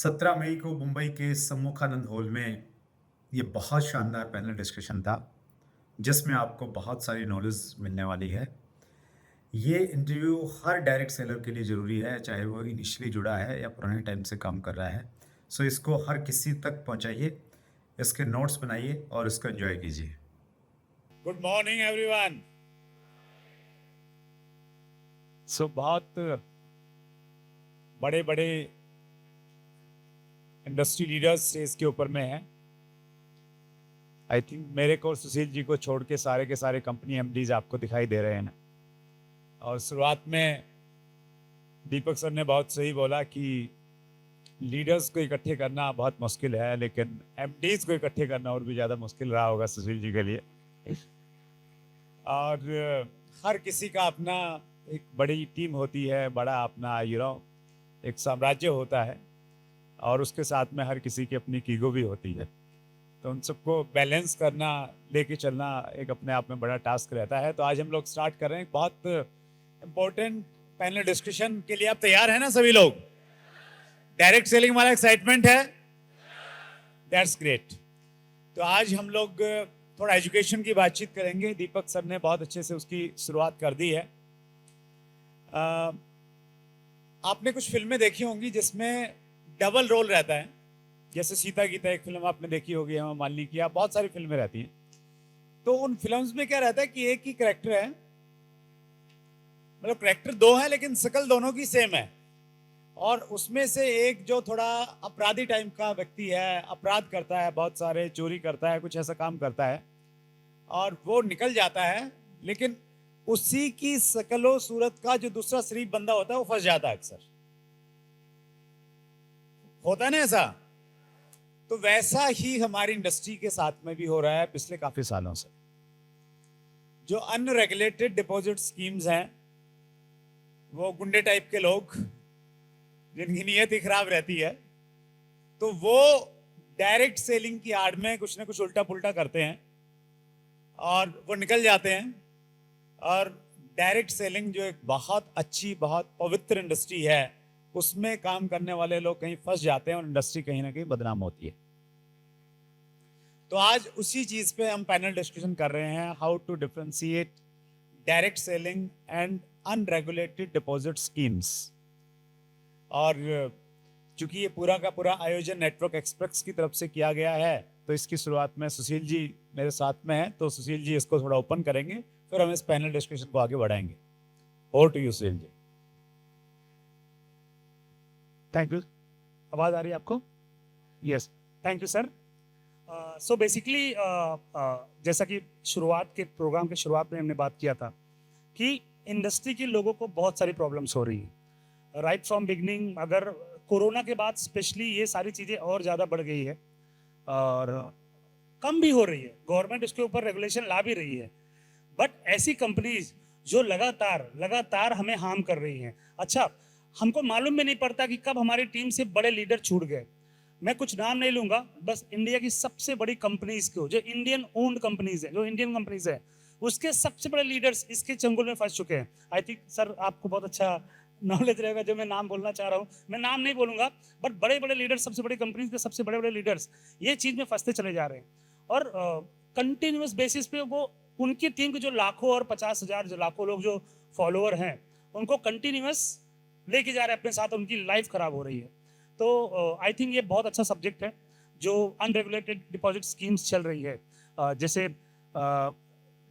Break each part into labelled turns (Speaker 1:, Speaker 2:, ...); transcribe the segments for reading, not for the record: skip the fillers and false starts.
Speaker 1: 17 मई को मुंबई के सम्मुखानंद हॉल में ये बहुत शानदार पैनल डिस्कशन था, जिसमें आपको बहुत सारी नॉलेज मिलने वाली है। ये इंटरव्यू हर डायरेक्ट सेलर के लिए ज़रूरी है, चाहे वो इनिशियली जुड़ा है या पुराने टाइम से काम कर रहा है। सो इसको हर किसी तक पहुँचाइए, इसके नोट्स बनाइए और इसको एन्जॉय कीजिए।
Speaker 2: Good morning everyone. बहुत बड़े बड़े इंडस्ट्री लीडर्स स्टेज के ऊपर में हैं। आई थिंक मेरे को और सुशील जी को छोड़ के सारे कंपनी एमडीज आपको दिखाई दे रहे हैं। और शुरुआत में दीपक सर ने बहुत सही बोला कि लीडर्स को इकट्ठे करना बहुत मुश्किल है, लेकिन एमडीज को इकट्ठे करना और भी ज़्यादा मुश्किल रहा होगा सुशील जी के लिए। और हर किसी का अपना एक बड़ी टीम होती है, बड़ा अपना एक साम्राज्य होता है, और उसके साथ में हर किसी की अपनी ईगो भी होती है। तो उन सबको बैलेंस करना, लेके चलना एक अपने आप में बड़ा टास्क रहता है। तो आज हम लोग स्टार्ट कर रहे हैं बहुत इम्पोर्टेंट पैनल डिस्कशन के लिए। आप तैयार हैं ना सभी लोग? डायरेक्ट सेलिंग वाला एक्साइटमेंट है? That's great. तो आज हम लोग थोड़ा एजुकेशन की बातचीत करेंगे। दीपक सर ने बहुत अच्छे से उसकी शुरुआत कर दी है। आपने कुछ फिल्में देखी होंगी जिसमें डबल रोल रहता है, जैसे सीता गीता एक फिल्म आपने देखी होगी, हेमा मालिनी की, आप बहुत सारी फिल्में रहती हैं। तो उन फिल्म्स में क्या रहता है कि एक ही कैरेक्टर है, मतलब कैरेक्टर दो है लेकिन शकल दोनों की सेम है। और उसमें से एक जो थोड़ा अपराधी टाइप का व्यक्ति है, अपराध करता है, बहुत सारे चोरी करता है, कुछ ऐसा काम करता है, और वो निकल जाता है, लेकिन उसी की शकलो सूरत का जो दूसरा शरीफ बंदा होता है वो फंस जाता है। अक्सर होता है ना ऐसा। तो वैसा ही हमारी इंडस्ट्री के साथ में भी हो रहा है पिछले काफी सालों से। जो अनरेगुलेटेड डिपॉजिट स्कीम्स हैं, वो गुंडे टाइप के लोग जिनकी नियत ही खराब रहती है, तो वो डायरेक्ट सेलिंग की आड़ में कुछ ना कुछ उल्टा पुल्टा करते हैं और वो निकल जाते हैं। और डायरेक्ट सेलिंग जो एक बहुत अच्छी, बहुत पवित्र इंडस्ट्री है, उसमें काम करने वाले लोग कहीं फंस जाते हैं और इंडस्ट्री कहीं ना कहीं बदनाम होती है। तो आज उसी चीज पे हम पैनल डिस्कशन कर रहे हैं, how to differentiate direct selling and unregulated deposit schemes. और चूंकि ये पूरा का पूरा आयोजन नेटवर्क एक्सप्रेस की तरफ से किया गया है, तो इसकी शुरुआत में सुशील जी मेरे साथ में है, तो सुशील जी इसको थोड़ा ओपन करेंगे, फिर हम इस पैनल डिस्कशन को आगे बढ़ाएंगे। Over to you Sushil ji.
Speaker 3: Thank you. आवाज आ रही है आपको? Yes, thank you sir. So basically जैसा कि शुरुआत के प्रोग्राम के शुरुआत में हमने बात किया था कि इंडस्ट्री के लोगों को बहुत सारी प्रॉब्लम्स हो रही हैं राइट फ्रॉम बिगनिंग। अगर कोरोना के बाद स्पेशली ये सारी चीज़ें और ज़्यादा बढ़ गई है और कम भी हो रही है, गवर्नमेंट इसके ऊपर रेगुलेशन ला भी रही है, बट ऐसी कंपनीज जो लगातार लगातार हमें हार्म कर रही हैं। अच्छा, हमको मालूम भी नहीं पड़ता कि कब हमारी टीम से बड़े लीडर छूट गए। मैं कुछ नाम नहीं लूंगा, बस इंडिया की सबसे बड़ी कंपनीज को, जो इंडियन ओन्ड कंपनीज है, जो इंडियन कंपनीज है, उसके सबसे बड़े लीडर्स इसके चंगुल में फंस चुके हैं। आई थिंक सर आपको बहुत अच्छा नॉलेज रहेगा जो मैं नाम बोलना चाह रहा हूँ। मैं नाम नहीं बोलूंगा, बट बड़े बड़े लीडर्स, सबसे बड़ी कंपनीज के सबसे बड़े बड़े लीडर्स ये चीज में फंसते चले जा रहे हैं। और कंटिन्यूस बेसिस पे वो उनकी टीम के जो लाखों और 50,000 जो लाखों लोग जो फॉलोअर हैं, उनको कंटिन्यूस लेके जा रहे हैं अपने साथ, उनकी लाइफ खराब हो रही है। तो आई थिंक ये बहुत अच्छा सब्जेक्ट है जो अनरेगुलेटेड डिपॉजिट स्कीम्स चल रही है, जैसे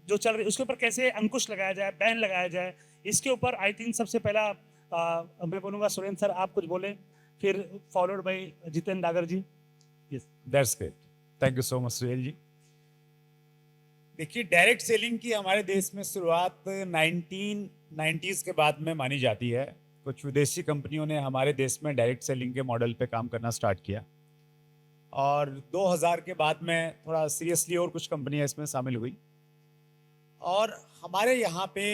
Speaker 3: जो चल रही है उसके ऊपर कैसे अंकुश लगाया जाए, बैन लगाया जाए, इसके ऊपर आई थिंक सबसे पहला मैं बोलूँगा सुरेंद्र सर आप कुछ बोले, फिर followed by Jitendra Dagar ji.
Speaker 2: Yes, that's great, thank you so much Suhail ji. देखिए, डायरेक्ट सेलिंग की हमारे देश में शुरुआत 1990s के बाद में मानी जाती है। कुछ विदेशी कंपनियों ने हमारे देश में डायरेक्ट सेलिंग के मॉडल पे काम करना स्टार्ट किया, और 2000 के बाद में थोड़ा सीरियसली और कुछ कंपनियां इसमें शामिल हुई। और हमारे यहाँ पे,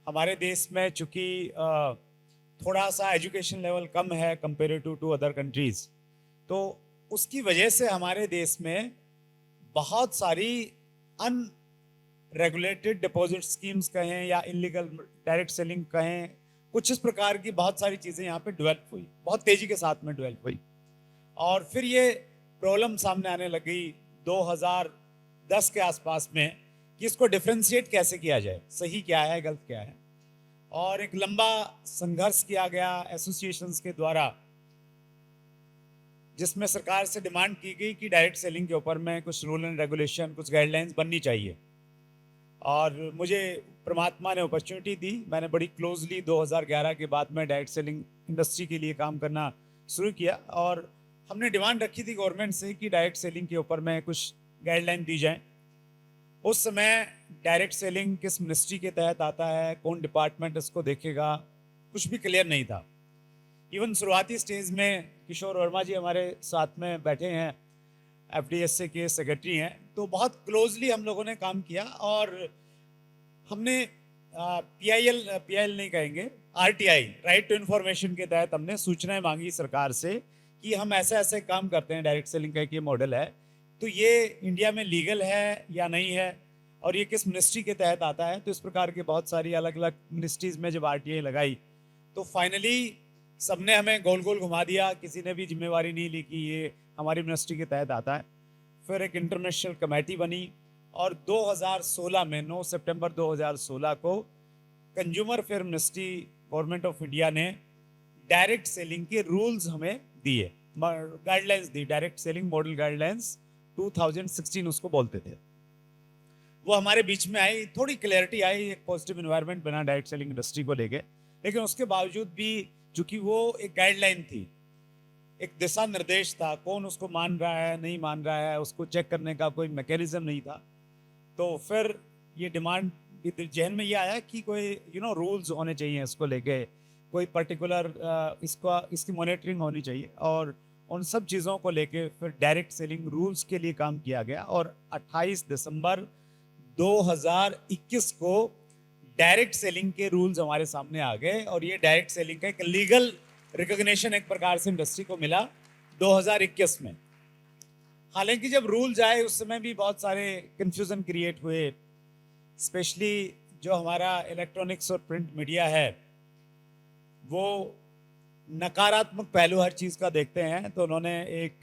Speaker 2: हमारे देश में चूंकि थोड़ा सा एजुकेशन लेवल कम है कंपेरेटिव टू अदर कंट्रीज, तो उसकी वजह से हमारे देश में बहुत सारी अनरेगुलेटेड डिपॉजिट स्कीम्स कहें या इलीगल डायरेक्ट सेलिंग कहें, कुछ इस प्रकार की बहुत सारी चीज़ें यहाँ पे डेवलप हुई, बहुत तेजी के साथ में डेवलप हुई। और फिर ये प्रॉब्लम सामने आने लगी 2010 के आसपास में कि इसको डिफरेंशिएट कैसे किया जाए, सही क्या है गलत क्या है। और एक लंबा संघर्ष किया गया एसोसिएशंस के द्वारा, जिसमें सरकार से डिमांड की गई कि डायरेक्ट सेलिंग के ऊपर में कुछ रूल एंड रेगुलेशन, कुछ गाइडलाइंस बननी चाहिए। और मुझे परमात्मा ने अपॉर्चुनिटी दी, मैंने बड़ी क्लोजली 2011 के बाद में डायरेक्ट सेलिंग इंडस्ट्री के लिए काम करना शुरू किया। और हमने डिमांड रखी थी गवर्नमेंट से कि डायरेक्ट सेलिंग के ऊपर में कुछ गाइडलाइन दी जाए। उस समय डायरेक्ट सेलिंग किस मिनिस्ट्री के तहत आता है, कौन डिपार्टमेंट इसको देखेगा, कुछ भी क्लियर नहीं था। इवन शुरुआती स्टेज में किशोर वर्मा जी हमारे साथ में बैठे हैं, एफडीएसए के सेक्रेटरी हैं, तो बहुत क्लोजली हम लोगों ने काम किया। और हमने पीआईएल नहीं कहेंगे, आरटीआई, राइट टू इन्फॉर्मेशन के तहत हमने सूचनाएं मांगी सरकार से कि हम ऐसे ऐसे काम करते हैं, डायरेक्ट सेलिंग का एक ये मॉडल है, तो ये इंडिया में लीगल है या नहीं है, और ये किस मिनिस्ट्री के तहत आता है। तो इस प्रकार के बहुत सारी अलग अलग मिनिस्ट्रीज में जब आरटीआई लगाई तो फाइनली सबने हमें गोल गोल घुमा दिया, किसी ने भी जिम्मेवारी नहीं ली कि ये हमारी मिनिस्ट्री के तहत आता है। फिर एक इंटरनेशनल कमेटी बनी और 2016 में 9 सितंबर 2016 को consumer fair ministry government of India ने डायरेक्ट सेलिंग के रूल्स हमें दिए, गाइडलाइंस दी, डायरेक्ट सेलिंग मॉडल गाइडलाइंस 2016 उसको बोलते थे। वो हमारे बीच में आई, थोड़ी क्लैरिटी आई, एक पॉजिटिव एनवायरनमेंट बना डायरेक्ट सेलिंग इंडस्ट्री को लेके। लेकिन उसके बावजूद भी चूंकि वो एक गाइडलाइन थी, एक दिशा निर्देश था, कौन उसको मान रहा है नहीं मान रहा है उसको चेक करने का कोई मैकेनिज्म नहीं था। तो फिर ये डिमांड जहन में ये आया कि कोई रूल्स होने चाहिए इसको लेके, कोई पर्टिकुलर इसकी मॉनिटरिंग होनी चाहिए। और उन सब चीज़ों को लेके फिर डायरेक्ट सेलिंग रूल्स के लिए काम किया गया। और 28 दिसंबर 2021 को डायरेक्ट सेलिंग के रूल्स हमारे सामने आ गए और ये डायरेक्ट सेलिंग का एक लीगल रिकॉग्निशन एक प्रकार से इंडस्ट्री को मिला 2021 में। हालांकि जब रूल्स आए उस समय भी बहुत सारे कंफ्यूजन क्रिएट हुए, स्पेशली जो हमारा इलेक्ट्रॉनिक्स और प्रिंट मीडिया है वो नकारात्मक पहलू हर चीज़ का देखते हैं। तो उन्होंने एक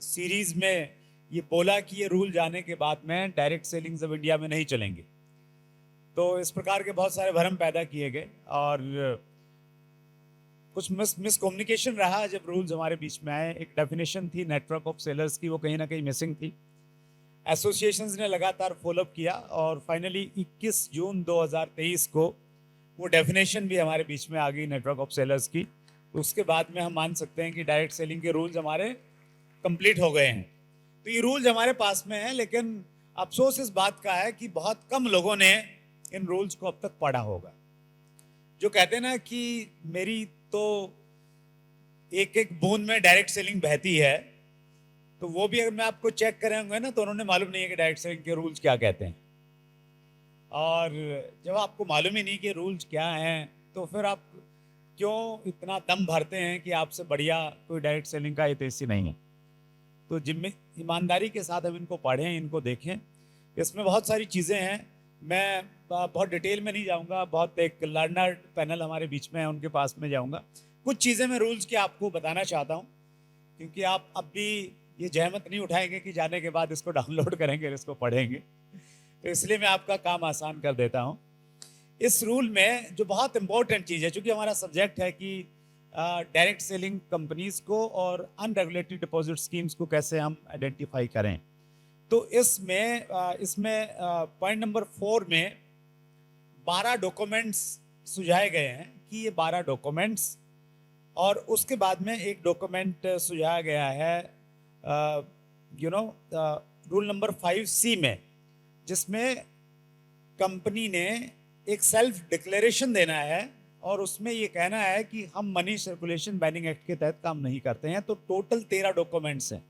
Speaker 2: सीरीज में ये बोला कि ये रूल जाने के बाद में डायरेक्ट सेलिंग्स अब इंडिया में नहीं चलेंगे। तो इस प्रकार के बहुत सारे भ्रम पैदा किए गए और कुछ मिसकम्युनिकेशन रहा जब रूल्स हमारे बीच में आए। एक डेफिनेशन थी नेटवर्क ऑफ सेलर्स की, वो कहीं ना कहीं मिसिंग थी। एसोसिएशंस ने लगातार फॉलोअप किया और फाइनली 21 जून 2023 को वो डेफिनेशन भी हमारे बीच में आ गई नेटवर्क ऑफ सेलर्स की। तो उसके बाद में हम मान सकते हैं कि डायरेक्ट सेलिंग के रूल्स हमारे कंप्लीट हो गए हैं। तो ये रूल्स हमारे पास में है, लेकिन अफसोस इस बात का है कि बहुत कम लोगों ने इन रूल्स को अब तक पढ़ा होगा। जो कहते हैं ना कि मेरी तो एक एक बूंद में डायरेक्ट सेलिंग बहती है, तो वो भी अगर मैं आपको चेक करेंगे ना तो उन्होंने मालूम नहीं है कि डायरेक्ट सेलिंग के रूल्स क्या कहते हैं। और जब आपको मालूम ही नहीं कि रूल्स क्या हैं तो फिर आप क्यों इतना दम भरते हैं कि आपसे बढ़िया कोई डायरेक्ट सेलिंग का हितैषी नहीं है। तो ईमानदारी के साथ हम इनको पढ़ें, इनको देखें। इसमें बहुत सारी चीज़ें हैं, मैं बहुत डिटेल में नहीं जाऊंगा, बहुत एक लर्नर पैनल हमारे बीच में है उनके पास में जाऊंगा। कुछ चीज़ें मैं रूल्स की आपको बताना चाहता हूं, क्योंकि आप अब भी ये जहमत नहीं उठाएंगे कि जाने के बाद इसको डाउनलोड करेंगे और इसको पढ़ेंगे, तो इसलिए मैं आपका काम आसान कर देता हूं। इस रूल में जो बहुत इंपॉर्टेंट चीज़ है, चूँकि हमारा सब्जेक्ट है कि डायरेक्ट सेलिंग कंपनीज को और अनरेगुलेटेड डिपॉजिट स्कीम्स को कैसे हम आइडेंटिफाई करें, तो इसमें पॉइंट नंबर 4 में 12 डॉक्यूमेंट्स सुझाए गए हैं कि ये 12 डॉक्यूमेंट्स, और उसके बाद में एक डॉक्यूमेंट सुझाया गया है रूल नंबर 5C में, जिसमें कंपनी ने एक सेल्फ डिक्लेरेशन देना है और उसमें ये कहना है कि हम मनी सर्कुलेशन बैनिंग एक्ट के तहत काम नहीं करते हैं। तो टोटल 13 डॉक्यूमेंट्स हैं।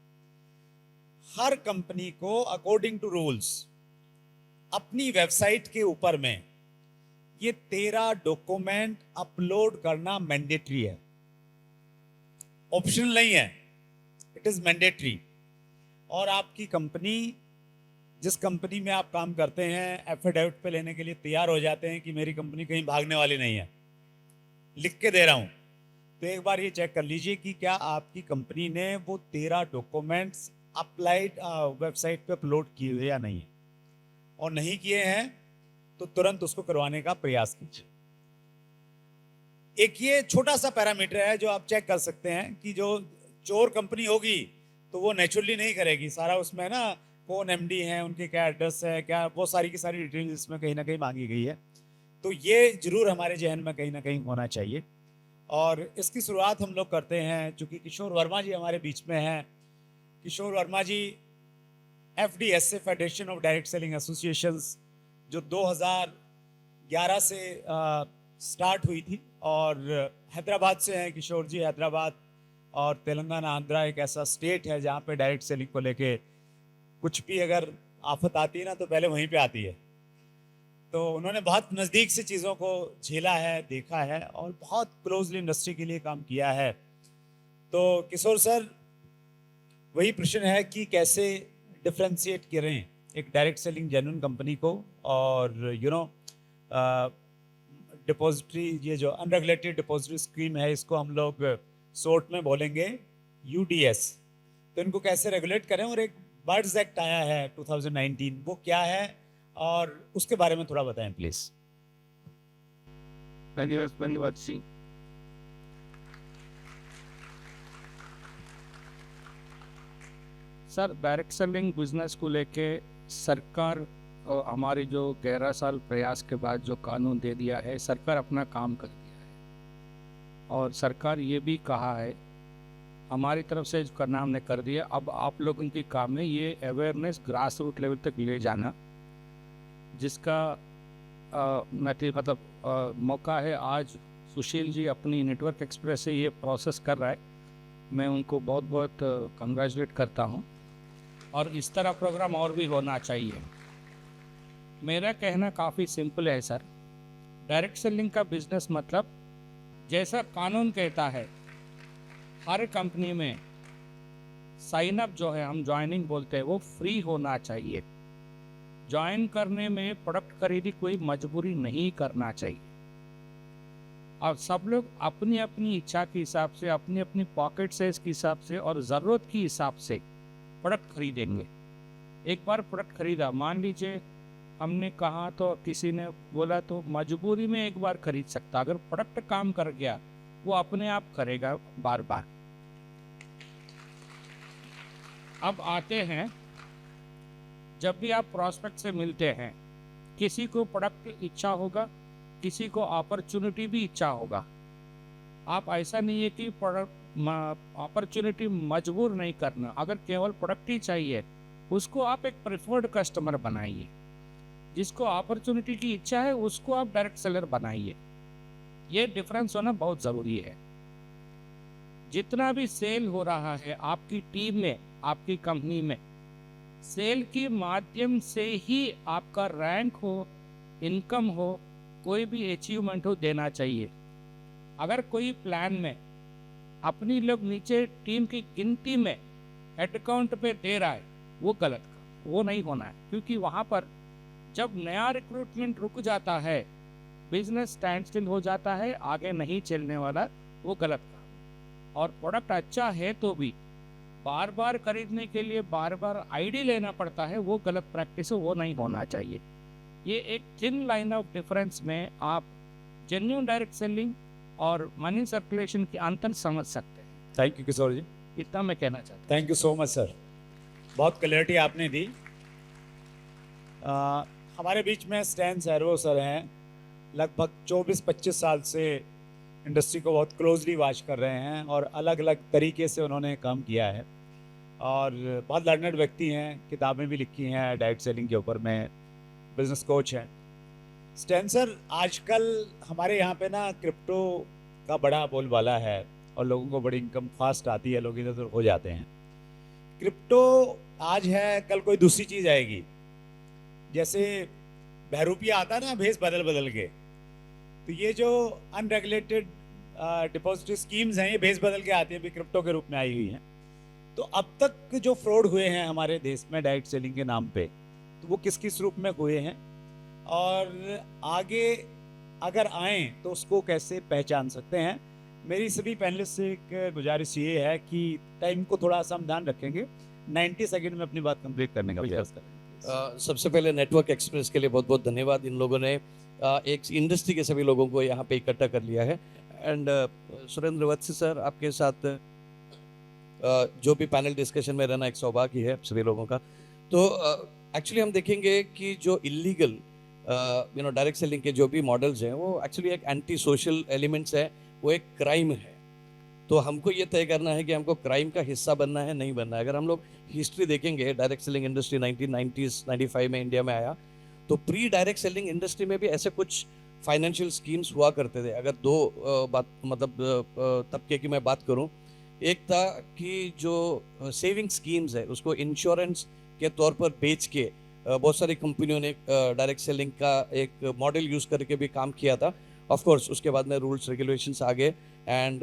Speaker 2: हर कंपनी को अकॉर्डिंग टू रूल्स अपनी वेबसाइट के ऊपर में ये 13 डॉक्यूमेंट अपलोड करना मैंडेटरी है, ऑप्शनल नहीं है, इट इज मैंडेटरी। और आपकी कंपनी, जिस कंपनी में आप काम करते हैं, एफिडेविट पे लेने के लिए तैयार हो जाते हैं कि मेरी कंपनी कहीं भागने वाली नहीं है, लिख के दे रहा हूं, तो एक बार ये चेक कर लीजिए कि क्या आपकी कंपनी ने वो 13 डॉक्यूमेंट्स अप्लाइड वेबसाइट पे अपलोड किए हुए या नहीं है, और नहीं किए हैं तो तुरंत उसको करवाने का प्रयास कीजिए। एक ये छोटा सा पैरामीटर है जो आप चेक कर सकते हैं कि जो चोर कंपनी होगी तो वो नेचुरली नहीं करेगी सारा, उसमें ना कौन एमडी है, उनके क्या एड्रेस है, क्या वो सारी की सारी डिटेल्स इसमें कहीं ना कहीं मांगी गई है। तो ये जरूर हमारे जहन में कहीं ना कहीं होना चाहिए। और इसकी शुरुआत हम लोग करते हैं, चूंकि किशोर वर्मा जी हमारे बीच में हैं। किशोर वर्मा जी FDSA federation of direct selling associations जो 2011 से स्टार्ट हुई थी, और हैदराबाद से हैं किशोर जी। हैदराबाद और तेलंगाना आंध्रा एक ऐसा स्टेट है जहाँ पे डायरेक्ट सेलिंग को लेके कुछ भी अगर आफत आती है ना तो पहले वहीं पे आती है। तो उन्होंने बहुत नज़दीक से चीज़ों को झेला है, देखा है, और बहुत क्लोजली इंडस्ट्री के लिए काम किया है। तो किशोर सर, वही प्रश्न है कि कैसे डिफ्रेंशिएट करें एक डायरेक्ट सेलिंग जेन्युइन कंपनी को और डिपॉजिटरी, ये जो अनरेगुलेटेड डिपॉजिटरी स्कीम है इसको हम लोग शॉर्ट में बोलेंगे UDS। तो इनको कैसे रेगुलेट करें, और एक बर्ड्स एक्ट आया है 2019, वो क्या है और उसके बारे में थोड़ा बताएं प्लीज।
Speaker 4: धन्यवाद Singh. Sir, direct selling business को लेके सरकार और हमारी जो 11 साल प्रयास के बाद जो कानून दे दिया है, सरकार अपना काम कर दिया है। और सरकार ये भी कहा है हमारी तरफ से जो करना हमने कर दिया, अब आप लोगों की काम है ये अवेयरनेस ग्रास रूट लेवल तक ले जाना, जिसका मौका है आज सुशील जी अपनी नेटवर्क एक्सप्रेस से ये प्रोसेस कर रहा है। मैं उनको बहुत बहुत कंग्रेचुलेट करता हूँ, और इस तरह प्रोग्राम और भी होना चाहिए। मेरा कहना काफ़ी सिंपल है सर। डायरेक्ट सेलिंग का बिजनेस मतलब जैसा कानून कहता है, हर कंपनी में साइन अप जो है हम ज्वाइनिंग बोलते हैं वो फ्री होना चाहिए। ज्वाइन करने में प्रोडक्ट खरीदी कोई मजबूरी नहीं करना चाहिए, और सब लोग अपनी अपनी इच्छा के हिसाब से, अपनी अपनी पॉकेट साइज के हिसाब से और ज़रूरत के हिसाब से प्रोडक्ट खरीदेंगे। एक बार प्रोडक्ट खरीदा, मान लीजिए हमने कहा तो किसी ने बोला तो मजबूरी में एक बार खरीद सकता, अगर प्रोडक्ट काम कर गया वो अपने आप करेगा बार बार। अब आते हैं, जब भी आप प्रोस्पेक्ट से मिलते हैं, किसी को प्रोडक्ट की इच्छा होगा, किसी को अपॉर्चुनिटी भी इच्छा होगा। आप ऐसा नहीं है कि अपॉर्चुनिटी मजबूर नहीं करना, अगर केवल प्रोडक्ट ही चाहिए उसको आप एक प्रेफर्ड कस्टमर बनाइए। जिसको अपॉर्चुनिटी की इच्छा है उसको आप डायरेक्ट सेलर बनाइए। ये डिफरेंस होना बहुत ज़रूरी है। जितना भी सेल हो रहा है आपकी टीम में, आपकी कंपनी में, सेल के माध्यम से ही आपका रैंक हो, इनकम हो, कोई भी अचीवमेंट हो देना चाहिए। अगर कोई प्लान में अपनी लोग नीचे टीम की गिनती में हेड काउंट पे दे रहा है, वो गलत, वो नहीं होना है। क्योंकि वहाँ पर जब नया रिक्रूटमेंट रुक जाता है, बिजनेस स्टैंड स्टिल हो जाता है, आगे नहीं चलने वाला, वो गलत काम। और प्रोडक्ट अच्छा है तो भी बार बार खरीदने के लिए बार बार आईडी लेना पड़ता है, वो गलत प्रैक्टिस है, वो नहीं होना चाहिए। ये एक थिन लाइन ऑफ डिफरेंस में आप जेन्युइन डायरेक्ट सेलिंग और मनी सर्कुलेशन के अंतर समझ सकते हैं।
Speaker 2: थैंक यू किशोर जी,
Speaker 4: इतना मैं कहना चाहता हूँ।
Speaker 2: Thank you so much sir, बहुत क्लैरिटी आपने दी। हमारे बीच में स्टैन सैरवो सर हैं, लगभग 24-25 साल से इंडस्ट्री को बहुत क्लोजली वॉच कर रहे हैं और अलग अलग तरीके से उन्होंने काम किया है, और बहुत लर्नड व्यक्ति हैं, किताबें भी लिखी हैं डायरेक्ट सेलिंग के ऊपर में, बिजनेस कोच हैं। स्टैन सर, आजकल हमारे यहाँ पे ना क्रिप्टो का बड़ा बोलबाला है और लोगों को बड़ी इनकम फास्ट आती है, लोग इधर उधर हो जाते हैं। क्रिप्टो आज है, कल कोई दूसरी चीज़ आएगी। जैसे बहरूपिया आता है ना भेस बदल बदल के, तो ये जो अनरेगुलेटेड डिपॉजिटरी स्कीम्स हैं ये भेस बदल के आती है, भी क्रिप्टो के रूप में आई हुई हैं। तो अब तक जो फ्रॉड हुए हैं हमारे देश में डायरेक्ट सेलिंग के नाम पे, तो वो किस किस रूप में हुए हैं और आगे अगर आएँ तो उसको कैसे पहचान सकते हैं, मेरी सभी पैनलिस्ट से एक गुजारिश ये है कि टाइम को थोड़ा सा हम ध्यान रखेंगे, 90 सेकंड में अपनी बात कंप्लीट करने का प्रयास करेंगे।
Speaker 5: सबसे पहले नेटवर्क एक्सप्रेस के लिए बहुत बहुत धन्यवाद। इन लोगों ने एक इंडस्ट्री के सभी लोगों को यहाँ पे इकट्ठा कर लिया है। एंड सुरेंद्र वत्स सर, आपके साथ जो भी पैनल डिस्कशन में रहना एक सौभाग्य है सभी लोगों का। तो एक्चुअली हम देखेंगे कि जो इलीगल डायरेक्ट सेलिंग के जो भी मॉडल्स हैं वो एक्चुअली एक एंटी सोशल एलिमेंट्स है, वो एक क्राइम है। तो हमको ये तय करना है कि हमको क्राइम का हिस्सा बनना है, नहीं बनना है। अगर हम लोग हिस्ट्री देखेंगे, डायरेक्ट सेलिंग इंडस्ट्री 1990s 95 में इंडिया में आया, तो प्री डायरेक्ट सेलिंग इंडस्ट्री में भी ऐसे कुछ फाइनेंशियल स्कीम्स हुआ करते थे। अगर दो तबके की मैं बात करूं, एक था कि जो सेविंग स्कीम्स है उसको इंश्योरेंस के तौर पर बेच के बहुत सारी कंपनियों ने डायरेक्ट सेलिंग का एक मॉडल यूज़ करके भी काम किया था। ऑफ कोर्स उसके बाद में रूल्स रेगुलेशंस आ गए एंड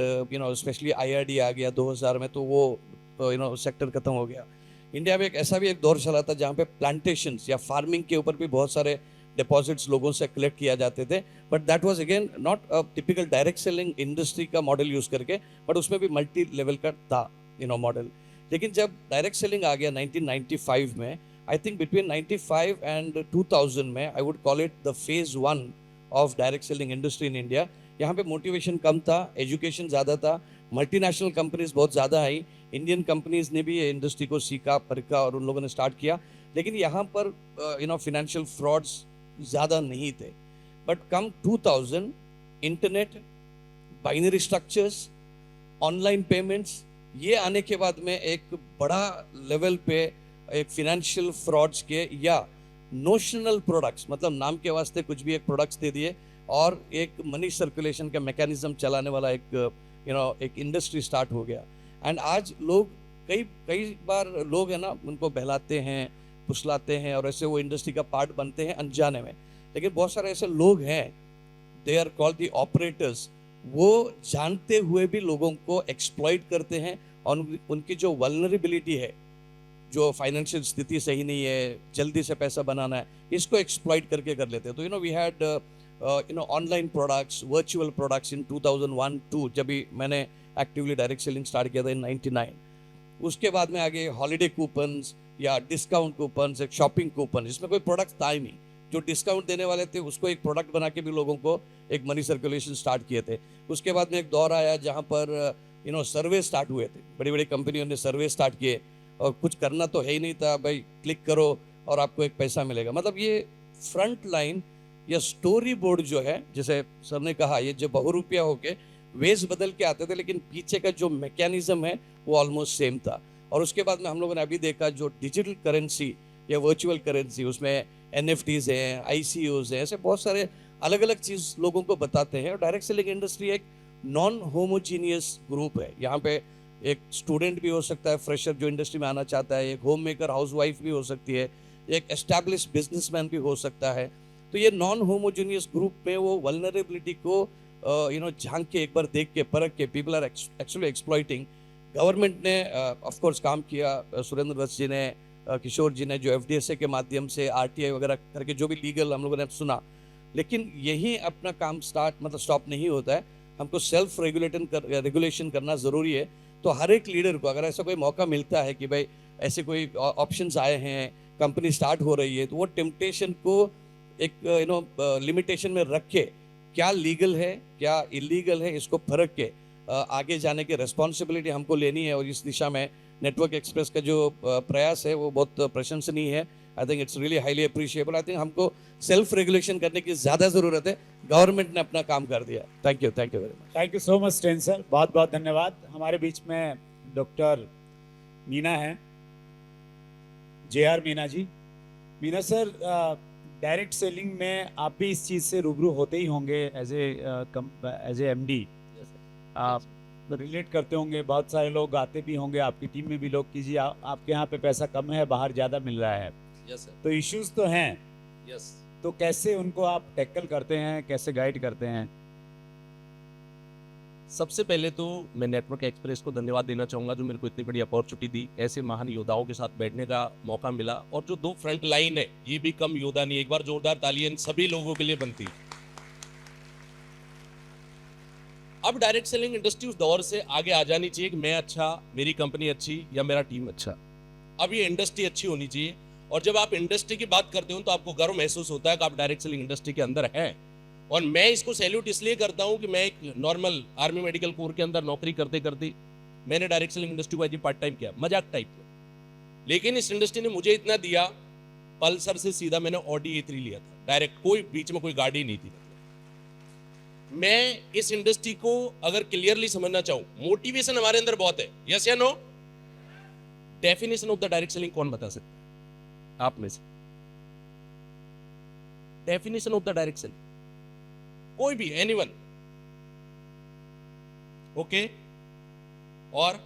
Speaker 5: स्पेशली IRD आ गया 2000 में, तो वो सेक्टर खत्म हो गया। इंडिया में ऐसा भी एक दौर चला था जहाँ पे प्लांटेशंस या फार्मिंग के ऊपर भी बहुत सारे डिपॉजिट्स लोगों से कलेक्ट किया जाते थे, but that was again not a typical direct selling industry का मॉडल यूज़ करके, बट उसमें भी मल्टी लेवल का था मॉडल। लेकिन जब डायरेक्ट सेलिंग आ गया 1995 में, आई थिंक बिटवीन 95 एंड 2000 में, I would call it the phase 1 of direct selling industry in India. यहाँ पे मोटिवेशन कम था, एजुकेशन ज़्यादा था, मल्टीनेशनल कंपनीज बहुत ज़्यादा आई, इंडियन कंपनीज ने भी ये इंडस्ट्री को सीखा परखा और उन लोगों ने स्टार्ट किया। लेकिन यहाँ पर फाइनेंशियल फ्रॉड्स ज़्यादा नहीं थे। But come 2000, internet, binary structures, online payments, ये आने के बाद में एक बड़ा लेवल पे एक फिनेंशियल फ्रॉड्स के या नोशनल प्रोडक्ट्स, मतलब नाम के वास्ते कुछ भी एक प्रोडक्ट्स दे दिए और एक मनी सर्कुलेशन का मैकेनिज्म चलाने वाला एक इंडस्ट्री स्टार्ट हो गया। एंड आज लोग कई बार लोग है ना, उनको बहलाते हैं, फुसलाते हैं और ऐसे वो इंडस्ट्री का पार्ट बनते हैं अनजाने में। लेकिन बहुत सारे ऐसे लोग हैं, they are called the operators, वो जानते हुए भी लोगों को एक्सप्लॉइट करते हैं और उनकी जो वल्नरेबिलिटी है, जो फाइनेंशियल स्थिति सही नहीं है, जल्दी से पैसा बनाना है, इसको एक्सप्लॉइट करके कर लेते हैं। तो we had online products, virtual products in 2001-2 जब भी मैंने एक्टिवली डायरेक्ट सेलिंग स्टार्ट किया था इन 99। उसके बाद में आगे हॉलीडे कूपन्स या डिस्काउंट कूपन्स, एक शॉपिंग कूपन, इसमें कोई प्रोडक्ट था ही नहीं। जो डिस्काउंट देने वाले थे उसको एक प्रोडक्ट बना के भी लोगों को एक मनी सर्कुलेशन स्टार्ट किए थे। उसके बाद में एक दौर आया जहाँ पर सर्वे स्टार्ट हुए थे, बड़ी बड़ी कंपनियों ने सर्वे स्टार्ट किए और कुछ करना तो है ही नहीं था, भाई क्लिक करो और आपको एक पैसा मिलेगा। मतलब ये फ्रंट लाइन या स्टोरी बोर्ड जो है, जैसे सर ने कहा, ये जो बहुरूपिया होके वेज बदल के आते थे, लेकिन पीछे का जो मैकेनिज्म है वो ऑलमोस्ट सेम था। और उसके बाद में हम लोगों ने अभी देखा जो डिजिटल करेंसी या वर्चुअल करेंसी, उसमें NFTs हैं, ICOs हैं, ऐसे बहुत सारे अलग अलग चीज़ लोगों को बताते हैं। और डायरेक्ट सेलिंग इंडस्ट्री एक नॉन होमोजीनियस ग्रुप है। यहाँ पे एक स्टूडेंट भी हो सकता है, फ्रेशर जो इंडस्ट्री में आना चाहता है, एक होम मेकर हाउस वाइफ भी हो सकती है, एक एस्टैब्लिश बिजनेसमैन भी हो सकता है। तो ये नॉन होमोजीनियस ग्रुप में वो वल्नरेबिलिटी को झांक के, एक बार देख के, परख के, people are actually exploiting. Government ने ऑफ कोर्स काम किया, सुरेंद्र वत्स जी ने, किशोर जी ने, जो FDSA के माध्यम से RTI वगैरह करके जो भी लीगल हम लोगों ने सुना। लेकिन यही अपना काम स्टॉप नहीं होता है, हमको सेल्फ रेगुलेशन करना ज़रूरी है। तो हर एक लीडर को अगर ऐसा कोई मौका मिलता है कि भाई ऐसे कोई ऑप्शंस आए हैं, कंपनी स्टार्ट हो रही है, तो वो टेम्पटेशन को एक लिमिटेशन में रख के, क्या लीगल है क्या इलीगल है, इसको फर्क के आगे जाने की रिस्पॉन्सिबिलिटी हमको लेनी है। और इस दिशा में नेटवर्क एक्सप्रेस का जो प्रयास है वो बहुत प्रशंसनीय है। I think it's really highly appreciable. I think हमको सेल्फ रेगुलेशन करने की ज़्यादा ज़रूरत है, गवर्नमेंट ने अपना काम कर दिया। Thank you very much.
Speaker 2: Thank you so much स्टेन सर, बहुत बहुत धन्यवाद। हमारे बीच में डॉक्टर मीना है, JR Meena ji. Meena sir, direct selling में आप भी इस चीज़ से रूबरू होते ही होंगे, एज ए MD आप रिलेट करते होंगे। बहुत सारे लोग आते भी होंगे आपकी टीम में भी लोग कि जी आपके यहाँ पे पैसा कम है, बाहर ज़्यादा मिल रहा है।
Speaker 5: Yes sir.
Speaker 2: तो इश्यूज तो हैं,
Speaker 5: यस।
Speaker 2: तो कैसे उनको आप टैकल करते हैं, कैसे गाइड करते हैं?
Speaker 6: सबसे पहले तो मैं नेटवर्क एक्सप्रेस को धन्यवाद देना चाहूँगा जो मेरे को इतनी बड़ी अपॉर्चुनिटी दी, ऐसे महान योद्धाओं के साथ बैठने का मौका मिला। और जो दो फ्रंट लाइन है, ये भी कम योद्धा नहीं, एक बार जोरदार तालियां इन सभी लोगों के लिए बनती। अब डायरेक्ट सेलिंग इंडस्ट्री उस दौर से आगे आ जानी चाहिए कि मैं अच्छा, मेरी कंपनी अच्छी या मेरा टीम अच्छा। अब ये इंडस्ट्री अच्छी होनी चाहिए, और जब आप इंडस्ट्री की बात करते हो तो आपको गर्व महसूस होता है कि आप डायरेक्ट सेलिंग इंडस्ट्री के अंदर हैं। और मैं इसको सैल्यूट इसलिए करता हूं कि मैं एक नॉर्मल आर्मी मेडिकल कोर के अंदर नौकरी करते करते मैंने डायरेक्ट सेलिंग इंडस्ट्री को एज ए पार्ट टाइम किया, मजाक टाइप में, लेकिन इस इंडस्ट्री ने मुझे इतना दिया, पल्सर से सीधा मैंने ऑडी A3 लिया था डायरेक्ट, कोई बीच में कोई गाड़ी नहीं थी। मैं इस इंडस्ट्री को अगर क्लियरली समझना चाहूं, मोटिवेशन हमारे अंदर बहुत है, यस या no? Definition of the direct selling कौन बता सकता है आप में से? Definition of the direct selling कोई भी, एनीवन? ओके, और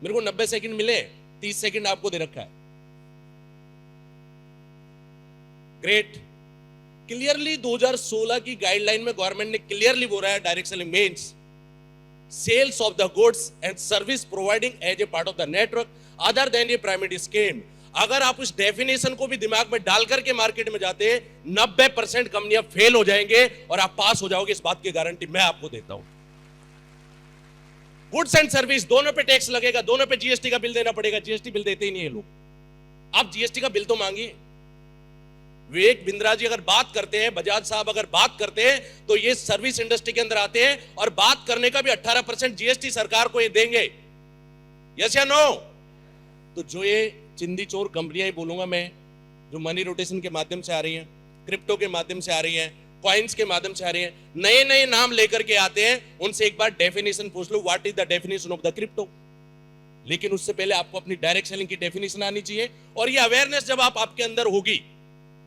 Speaker 6: मेरे को 90 सेकंड मिले, 30 सेकंड आपको दे रखा है। ग्रेट। क्लियरली 2016 की गाइडलाइन में गवर्नमेंट ने क्लियरली बोला है direct selling means sales of the goods and service providing as a part of the network other than a primary scheme. अगर आप उस डेफिनेशन को भी दिमाग में डाल करके मार्केट में जाते हैं, 90% कंपनियां फेल हो जाएंगे और आप पास हो जाओगे, इस बात की गारंटी मैं आपको देता हूं। गुड्स एंड सर्विस दोनों पे टैक्स लगेगा, दोनों पे जीएसटी का बिल देना पड़ेगा, जीएसटी बिल देते ही नहीं है लोग। आप जीएसटी का बिल तो मांगिए। विवेक बिंद्रा जी अगर बात करते हैं, बजाज साहब अगर बात करते हैं, तो ये सर्विस इंडस्ट्री के अंदर आते हैं और बात करने का भी 18% जीएसटी सरकार को ये देंगे, यस या नो? तो जो ये चिंदी चोर कंपनियां बोलूंगा मैं, जो मनी रोटेशन के माध्यम से आ रही हैं, क्रिप्टो के माध्यम से आ रही हैं, कॉइन्स के माध्यम से आ रही हैं, नए नए नाम लेकर के आते हैं, उनसे एक बार डेफिनेशन पूछ लो, what is the definition of the crypto. लेकिन उससे पहले आपको अपनी डायरेक्ट सेलिंग की डेफिनेशन आनी चाहिए, और ये अवेयरनेस जब आपके अंदर होगी,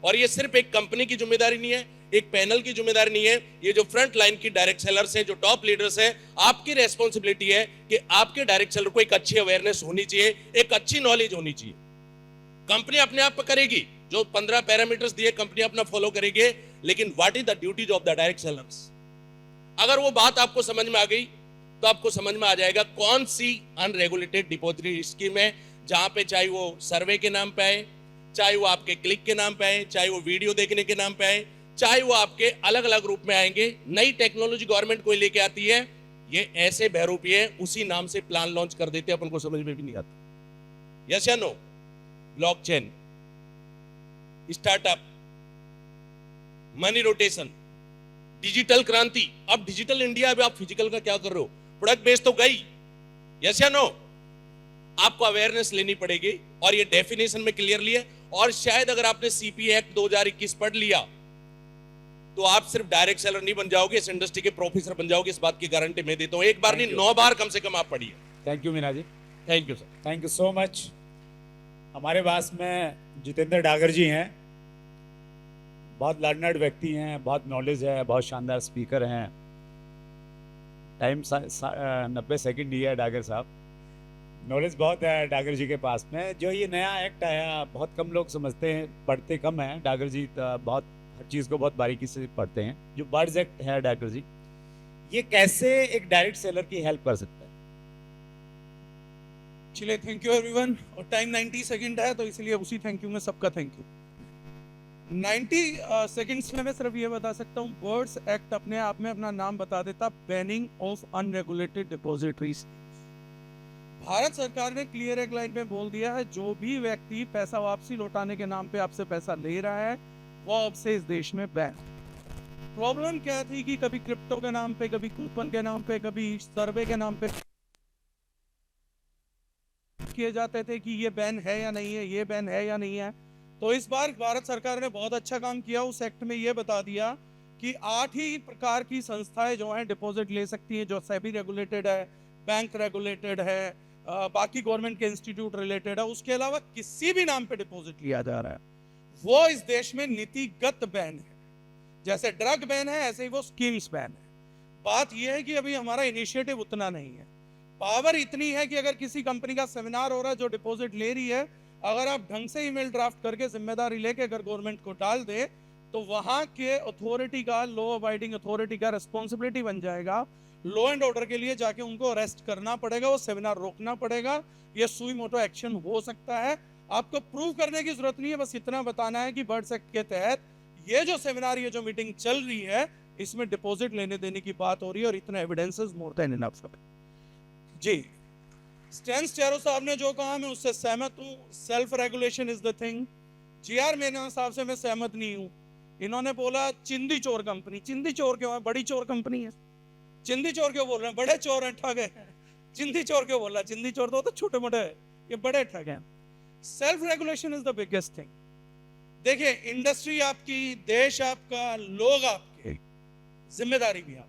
Speaker 6: और ये सिर्फ एक कंपनी की जिम्मेदारी नहीं है, एक पैनल की जिम्मेदारी नहीं है, ये जो फ्रंट लाइन की डायरेक्ट सेलर्स हैं, जो टॉप लीडर्स हैं, आपकी रेस्पॉन्सिबिलिटी है कि आपके डायरेक्ट सेलर को एक अच्छी अवेयरनेस होनी चाहिए, एक अच्छी नॉलेज होनी चाहिए। कंपनी अपने आप करेगी, जो 15 पैरामीटर्स दिए कंपनी अपना फॉलो करेगी, लेकिन what is the duties of the direct sellers? अगर वो बात आपको समझ में आ गई तो आपको समझ में आ जाएगा कौन सी अनरेगुलेटेड डिपॉजिटरी स्कीम है, जहां पे चाहे वो सर्वे के नाम पे आए, चाहे वो आपके क्लिक के नाम पे आए, चाहे वो वीडियो देखने के नाम पे आए, चाहे वो आपके अलग अलग रूप में आएंगे। नई टेक्नोलॉजी गवर्नमेंट कोई लेके आती है, ये ऐसे बहरूपी है, उसी नाम से प्लान लॉन्च कर देते हैं, अपन को समझ में भी नहीं आता, यस या no? Blockchain, startup, money rotation, digital क्रांति। अब डिजिटल इंडिया, अभी आप फिजिकल का क्या कर रहे हो? प्रोडक्ट बेच तो गई, यस या नो? आपको अवेयरनेस लेनी पड़ेगी, और ये डेफिनेशन में क्लियरली है। और शायद अगर आपने सीपीए एक्ट 2021 पढ़ लिया तो आप सिर्फ डायरेक्ट सेलर नहीं बन जाओगे, इस इंडस्ट्री के प्रोफेसर बन जाओगे, इस बात की गारंटी मैं देता हूं। एक बार नहीं, 9 बार कम से कम आप पढ़िए।
Speaker 2: Thank you Meena ji,
Speaker 6: thank you sir.
Speaker 2: Thank you so much. हमारे पास में जितेंद्र डागर जी हैं, बहुत लर्नर्ड व्यक्ति हैं, बहुत नॉलेज है, बहुत शानदार स्पीकर हैं। टाइम 90 सेकंड ही है डागर साहब, नॉलेज बहुत है डागर जी के पास में। जो ये नया एक्ट आया, बहुत कम लोग समझते हैं, पढ़ते कम हैं। डागर जी बहुत हर चीज़ को बहुत बारीकी से पढ़ते हैं। जो बर्ड्स एक्ट है डागर जी, ये कैसे एक डायरेक्ट सेलर की हेल्प कर सकता है?
Speaker 7: चलिए, थैंक यू एवरीवन। और टाइम 90 सेकंड है, तो इसलिए उसी थैंक यू में सबका थैंक यू। 90 सेकंड्स में मैं सिर्फ ये बता सकता हूँ, बर्ड्स एक्ट अपने आप में अपना नाम बता देता, banning of unregulated depositories. Bharat सरकार ने क्लियर एक लाइन में बोल दिया है, जो भी व्यक्ति पैसा वापसी लौटाने के नाम पे आपसे पैसा ले रहा है, वो अब से इस देश में बैन। प्रॉब्लम क्या थी कि कभी क्रिप्टो के नाम पे, कभी कूपन के नाम पे, कभी सर्वे के नाम पे किए जाते थे कि ये बैन है या नहीं है, ये बैन है या नहीं है। तो इस बार भारत सरकार ने बहुत अच्छा काम किया, उस एक्ट में ये बता दिया कि 8 ही प्रकार की संस्थाएं जो हैं डिपॉजिट ले सकती हैं, जो सेबी रेगुलेटेड है, बैंक रेगुलेटेड है, बाकी गवर्नमेंट के इंस्टीट्यूट रिलेटेड है। उसके अलावा किसी भी नाम पे डिपॉजिट लिया जा रहा है, वो इस देश में नीतिगत बैन है। जैसे ड्रग बैन है, ऐसे ही वो स्कीम्स बैन है। बात यह है कि अभी हमारा इनिशिएटिव उतना नहीं है, पावर इतनी है कि अगर किसी कंपनी का सेमिनार हो रहा है जो डिपॉजिट ले रही है, अगर आप ढंग से ईमेल ड्राफ्ट करके जिम्मेदारी लेके अगर गवर्नमेंट को डाल दे, तो वहां के अथॉरिटी का, लॉ अबाइडिंग अथॉरिटी का रिस्पॉन्सिबिलिटी बन जाएगा। लॉ एंड ऑर्डर के लिए जाके उनको अरेस्ट करना पड़ेगा, वो सेमिनार रोकना पड़ेगा, ये सुई मोटो एक्शन हो सकता है। आपको प्रूव करने की जरूरत नहीं है, बस इतना बताना है कि बर्ड्स एक्ट के तहत ये जो सेमिनार, ये जो मीटिंग चल रही है, इसमें डिपॉजिट लेने देने की बात हो रही है और इतना एविडेंसेस मोर देन इनफ। जी, स्टैन स्टेरो साहब ने जो कहा मैं उससे सहमत हूँ। Self regulation is the thing. GR Meena साहब से मैं सहमत नहीं हूँ। इन्होंने बोला चिंदी चोर कंपनी। चिंदी चोर क्यों है? बड़ी चोर कंपनी है। चिंदी चोर क्यों बोल रहे हैं? बड़े चोर हैं, ठग है। चिंदी चोर क्यों बोल रहा? चिंदी चोर तो छोटे मोटे है, ये बड़े ठग हैं। Self regulation is the biggest thing. देखिए, इंडस्ट्री आपकी, देश आपका, लोग आपके, जिम्मेदारी भी आप।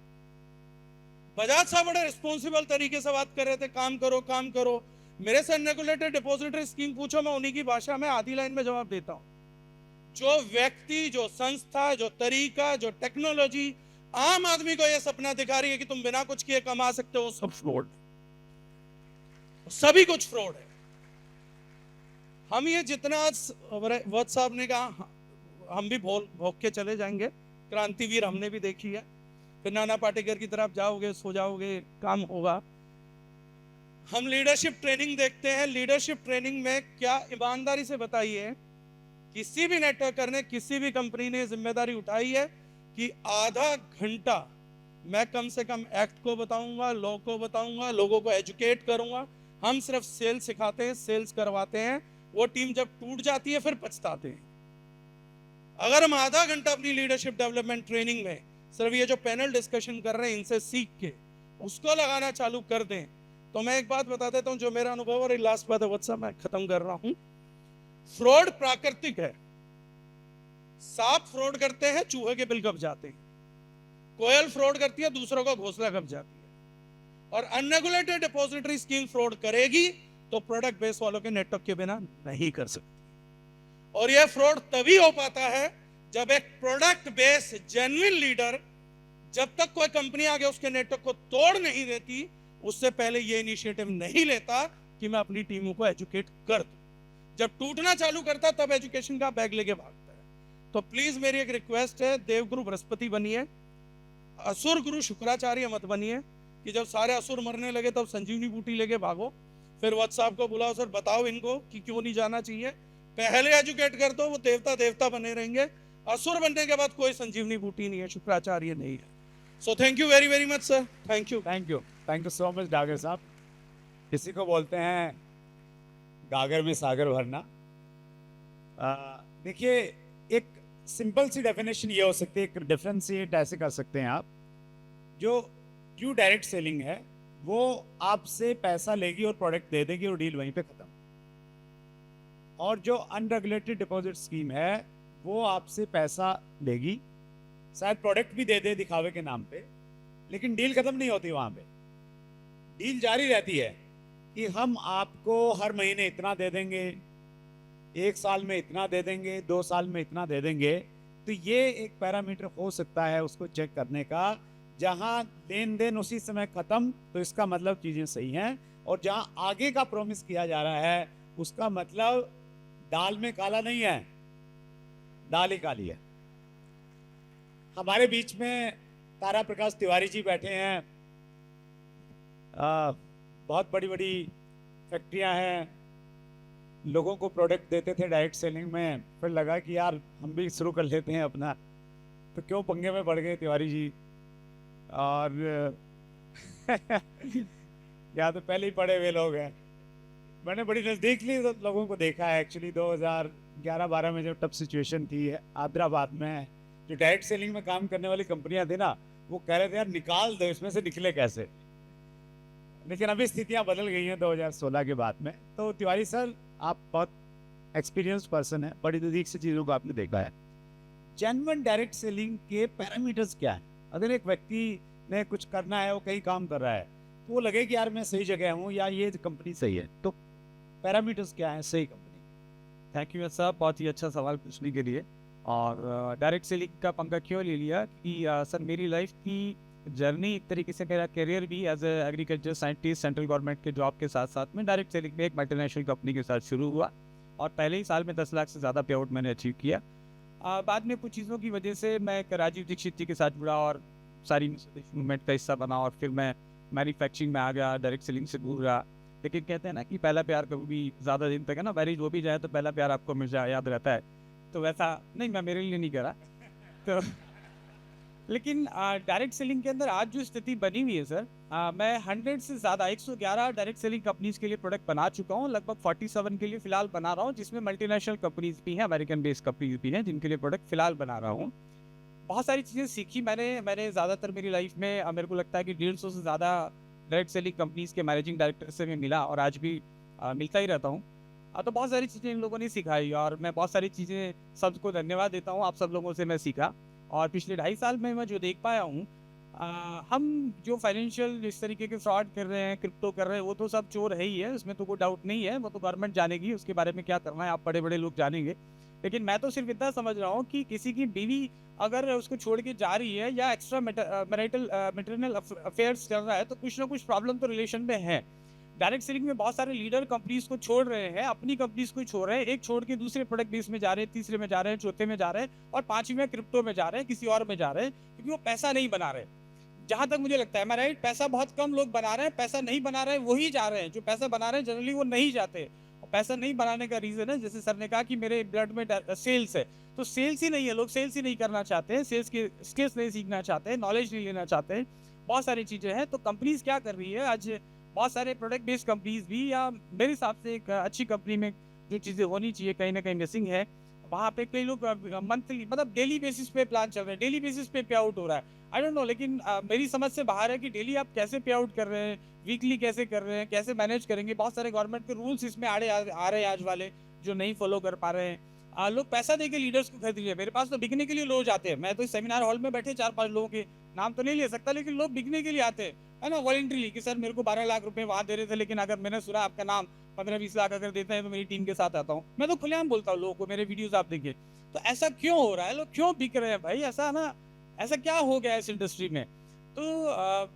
Speaker 7: बजाज साहब बड़े रिस्पॉन्सिबल तरीके से बात कर रहे थे, काम करो काम करो। मेरे से अनरेगुलेटेड डिपॉजिटरी स्कीम पूछो, मैं उन्हीं की भाषा में आधी लाइन में जवाब देता हूं। जो व्यक्ति, जो संस्था, जो तरीका, जो टेक्नोलॉजी आम आदमी को यह सपना दिखा रही है कि तुम बिना कुछ किए कमा सकते हो, सब फ्रॉड, सभी कुछ फ्रॉड है। हम ये जितना वत्स साहब ने कहा, हम भी भोग के चले जाएंगे। क्रांतिवीर हमने भी देखी है। फिर नाना पाटेकर की तरफ जाओगे, सो जाओगे, काम होगा। हम लीडरशिप ट्रेनिंग देखते हैं। लीडरशिप ट्रेनिंग में क्या, ईमानदारी से बताइए, किसी भी नेटवर्कर ने, किसी भी कंपनी ने जिम्मेदारी उठाई है कि आधा घंटा मैं कम से कम एक्ट को बताऊंगा, लॉ को बताऊंगा, लोगों को एजुकेट करूंगा। हम सिर्फ सेल्स सिखाते हैं, सेल्स करवाते हैं। वो टीम जब टूट जाती है फिर पछताते हैं। अगर हम आधा घंटा अपनी लीडरशिप डेवलपमेंट ट्रेनिंग में सिर्फ ये जो पैनल डिस्कशन कर रहे हैं इनसे सीख के उसको लगाना चालू कर दें, तो मैं एक बात बता देता हूं जो मेरा अनुभव, और लास्ट बात है व्हाट्सएप मैं खत्म कर रहा हूं। फ्रॉड प्राकृतिक है। सांप फ्रॉड करते हैं, चूहे के बिल कब जाते हैं। कोयल फ्रॉड करती है, दूसरों का घोंसला कब जाती है। और अनरेगुलेटेड डिपॉजिटरी स्कीम फ्रॉड करेगी तो प्रोडक्ट बेस वालों के नेटवर्क के बिना नहीं कर सकती। और यह फ्रॉड तभी हो पाता है जब एक प्रोडक्ट बेस जेन्युइन लीडर, जब तक कोई कंपनी आगे उसके नेटवर्क को तोड़ नहीं देती, उससे पहले ये इनिशिएटिव नहीं लेता कि मैं अपनी टीमों को एजुकेट कर दूं। जब टूटना चालू करता तब एजुकेशन का बैग लेके भागता है। तो प्लीज मेरी एक रिक्वेस्ट है, देवगुरु बृहस्पति बनिए, असुर गुरु शुक्राचार्य मत बनिए कि जब सारे असुर मरने लगे तब संजीवनी बूटी लेके भागो। फिर व्हाट्सएप को बुलाओ, सर बताओ इनको कि क्यों नहीं जाना चाहिए। पहले एजुकेट कर दो, वो देवता देवता बने रहेंगे। असुर बनने के बाद कोई संजीवनी बूटी नहीं है, शुक्राचार्य नहीं है। So thank you very very much sir, thank you.
Speaker 2: Thank you so much Dagar साहब। किसी को बोलते हैं गागर में सागर भरना। देखिए, एक सिंपल सी डेफिनेशन ये हो सकती है, एक डिफरेंशिएट ऐसे कर सकते हैं आप, जो ट्रू डायरेक्ट सेलिंग है वो आपसे पैसा लेगी और प्रोडक्ट दे देगी और डील वहीं पे खत्म। और जो अनरेगुलेटेड डिपॉजिट स्कीम है वो आपसे पैसा लेगी, शायद प्रोडक्ट भी दे दे दिखावे के नाम पे, लेकिन डील खत्म नहीं होती। वहां पे डील जारी रहती है कि हम आपको हर महीने इतना दे देंगे, 1 साल में इतना दे देंगे, 2 साल में इतना दे देंगे। तो ये एक पैरामीटर हो सकता है उसको चेक करने का। जहां लेन देन उसी समय खत्म, तो इसका मतलब चीजें सही हैं। और जहां आगे का प्रॉमिस किया जा रहा है उसका मतलब दाल में काला नहीं है, दाल ही काली है। हमारे बीच में तारा प्रकाश तिवारी जी बैठे हैं। बहुत बड़ी बड़ी फैक्ट्रियां हैं, लोगों को प्रोडक्ट देते थे डायरेक्ट सेलिंग में, फिर लगा कि यार हम भी शुरू कर लेते हैं अपना, तो क्यों पंगे में पड़ गए तिवारी जी। और या तो पहले ही पड़े हुए लोग हैं। मैंने बड़ी नज़दीक ली तो लोगों को देखा है। एक्चुअली 2011-12 में जो टफ सिचुएशन थी हैदराबाद में, जो डायरेक्ट सेलिंग में काम करने वाली कंपनियां थी ना, वो कह रहे थे यार निकाल दो, इसमें से निकले कैसे। लेकिन अभी स्थितियां बदल गई हैं 2016 के बाद में। तो तिवारी सर, आप बहुत एक्सपीरियंस्ड पर्सन है, बड़ी नज़दीक से चीज़ों को आपने देखा है। जेन्युइन डायरेक्ट सेलिंग के पैरामीटर्स क्या है? अगर एक व्यक्ति ने कुछ करना है, वो कहीं काम कर रहा है, तो वो लगे कि यार मैं सही जगह हूँ या ये कंपनी सही है, तो पैरामीटर्स क्या है सही कंपनी?
Speaker 8: थैंक यू साहब, बहुत ही अच्छा सवाल पूछने के लिए। और डायरेक्ट सेलिंग का पंगा क्यों ले लिया कि सर मेरी लाइफ की जर्नी एक तरीके से, मेरा करियर भी as a agriculture scientist central government के जॉब के साथ साथ में डायरेक्ट सेलिंग में एक मल्टीनेशनल कंपनी के साथ शुरू हुआ और पहले ही साल में 10 लाख से ज़्यादा पे आउट मैंने अचीव किया। बाद में कुछ चीज़ों की वजह से मैं एक राजीव दीक्षित जी के साथ जुड़ा और सारी मूवमेंट का हिस्सा बना, और फिर मैं मैन्युफैक्चरिंग में आ गया, डायरेक्ट सेलिंग से दूर रहा। लेकिन कहते हैं ना कि पहला प्यार कभी भी ज़्यादा दिन तक है ना, मैरिज हो भी जाए तो पहला प्यार आपको हमेशा याद रहता है। तो वैसा नहीं, मैं मेरे लिए नहीं करा। लेकिन डायरेक्ट सेलिंग के अंदर आज जो स्थिति बनी हुई है सर, मैं 100 से ज़्यादा 111 डायरेक्ट सेलिंग कंपनीज के लिए प्रोडक्ट बना चुका हूँ, लगभग 47 के लिए फिलहाल बना रहा हूँ, जिसमें मल्टीनेशनल कंपनीज भी हैं, अमेरिकन बेस्ड कंपनीज भी हैं, जिनके लिए प्रोडक्ट फिलहाल बना रहा हूँ। बहुत सारी चीज़ें सीखी मैंने ज़्यादातर मेरी लाइफ में मेरे को लगता है कि 150 से ज़्यादा डायरेक्ट सेलिंग कंपनीज के मैनेजिंग डायरेक्टर से मैं मिला और आज भी मिलता ही रहता हूँ। तो बहुत सारी चीज़ें इन लोगों ने सिखाई और मैं बहुत सारी चीज़ें सबको धन्यवाद देता हूँ, आप सब लोगों से मैं सीखा। और पिछले 2.5 साल में मैं जो देख पाया हूँ, हम जो फाइनेंशियल इस तरीके के फ्रॉड कर रहे हैं, क्रिप्टो कर रहे हैं, वो तो सब चोर है ही है, उसमें तो कोई डाउट नहीं है, वो तो गवर्नमेंट जानेगी उसके बारे में क्या करना है, आप बड़े-बड़े लोग जानेंगे। लेकिन मैं तो सिर्फ इतना समझ रहा हूँ कि किसी की बीवी अगर उसको छोड़ के जा रही है या एक्स्ट्रा मैटरनल अफेयर्स कर रहा है, तो कुछ ना कुछ प्रॉब्लम तो रिलेशन में है। डायरेक्ट सेलिंग में बहुत सारे लीडर कंपनीज को छोड़ रहे हैं, अपनी कंपनीज को ही छोड़ रहे हैं, एक छोड़ के दूसरे प्रोडक्ट बेस में जा रहे हैं, तीसरे में जा रहे हैं, चौथे में जा रहे हैं और पांचवी में क्रिप्टो में जा रहे हैं, किसी और में जा रहे हैं, क्योंकि वो पैसा नहीं बना रहे। जहां तक मुझे लगता है, मैं राइट, पैसा बहुत कम लोग बना रहे हैं, पैसा नहीं बना रहे हैं वही जा रहे हैं, जो पैसा बना रहे हैं जनरली वो नहीं जाते। और पैसा नहीं बनाने का रीजन है, जैसे सर ने कहा कि मेरे ब्लड में सेल्स है, तो सेल्स ही नहीं है, लोग सेल्स ही नहीं करना चाहते हैं, सेल्स के स्किल्स नहीं सीखना चाहते हैं, नॉलेज नहीं लेना चाहते हैं, बहुत सारी चीजें हैं। तो कंपनीज क्या कर रही है आज, बहुत सारे प्रोडक्ट बेस्ड कंपनीज भी, या मेरे हिसाब से एक अच्छी कंपनी में जो चीज़ें होनी चाहिए कहीं ना कहीं मिसिंग है, वहाँ पे कई लोग मंथली मतलब डेली बेसिस पे प्लान चल रहे हैं, डेली बेसिस पे पे आउट हो रहा है, आई डोंट नो। लेकिन मेरी समझ से बाहर है कि डेली आप कैसे पे आउट कर रहे हैं, वीकली कैसे कर रहे हैं, कैसे मैनेज करेंगे। बहुत सारे गवर्नमेंट के रूल्स इसमें आ रहे हैं आज वाले, जो नहीं फॉलो कर पा रहे हैं। लोग पैसा दे के लीडर्स को खरीद रहे हैं। मेरे पास तो बिकने के लिए लोग आते हैं, मैं तो इस सेमिनार हॉल में बैठे 4-5 लोगों के नाम तो नहीं ले सकता, लेकिन लोग बिकने के लिए आते हैं, है ना, वॉलंटरीली, कि सर मेरे को 12 लाख रुपए वहाँ दे रहे थे, लेकिन अगर मैंने सुना आपका नाम 15-20 लाख अगर देते हैं तो मेरी टीम के साथ आता हूँ। मैं तो खुलेआम बोलता हूँ लोगों को, मेरे वीडियोस आप देखिए। तो ऐसा क्यों हो रहा है, लोग क्यों बिक रहे हैं भाई, ऐसा ना, ऐसा क्या हो गया है इस इंडस्ट्री में। तो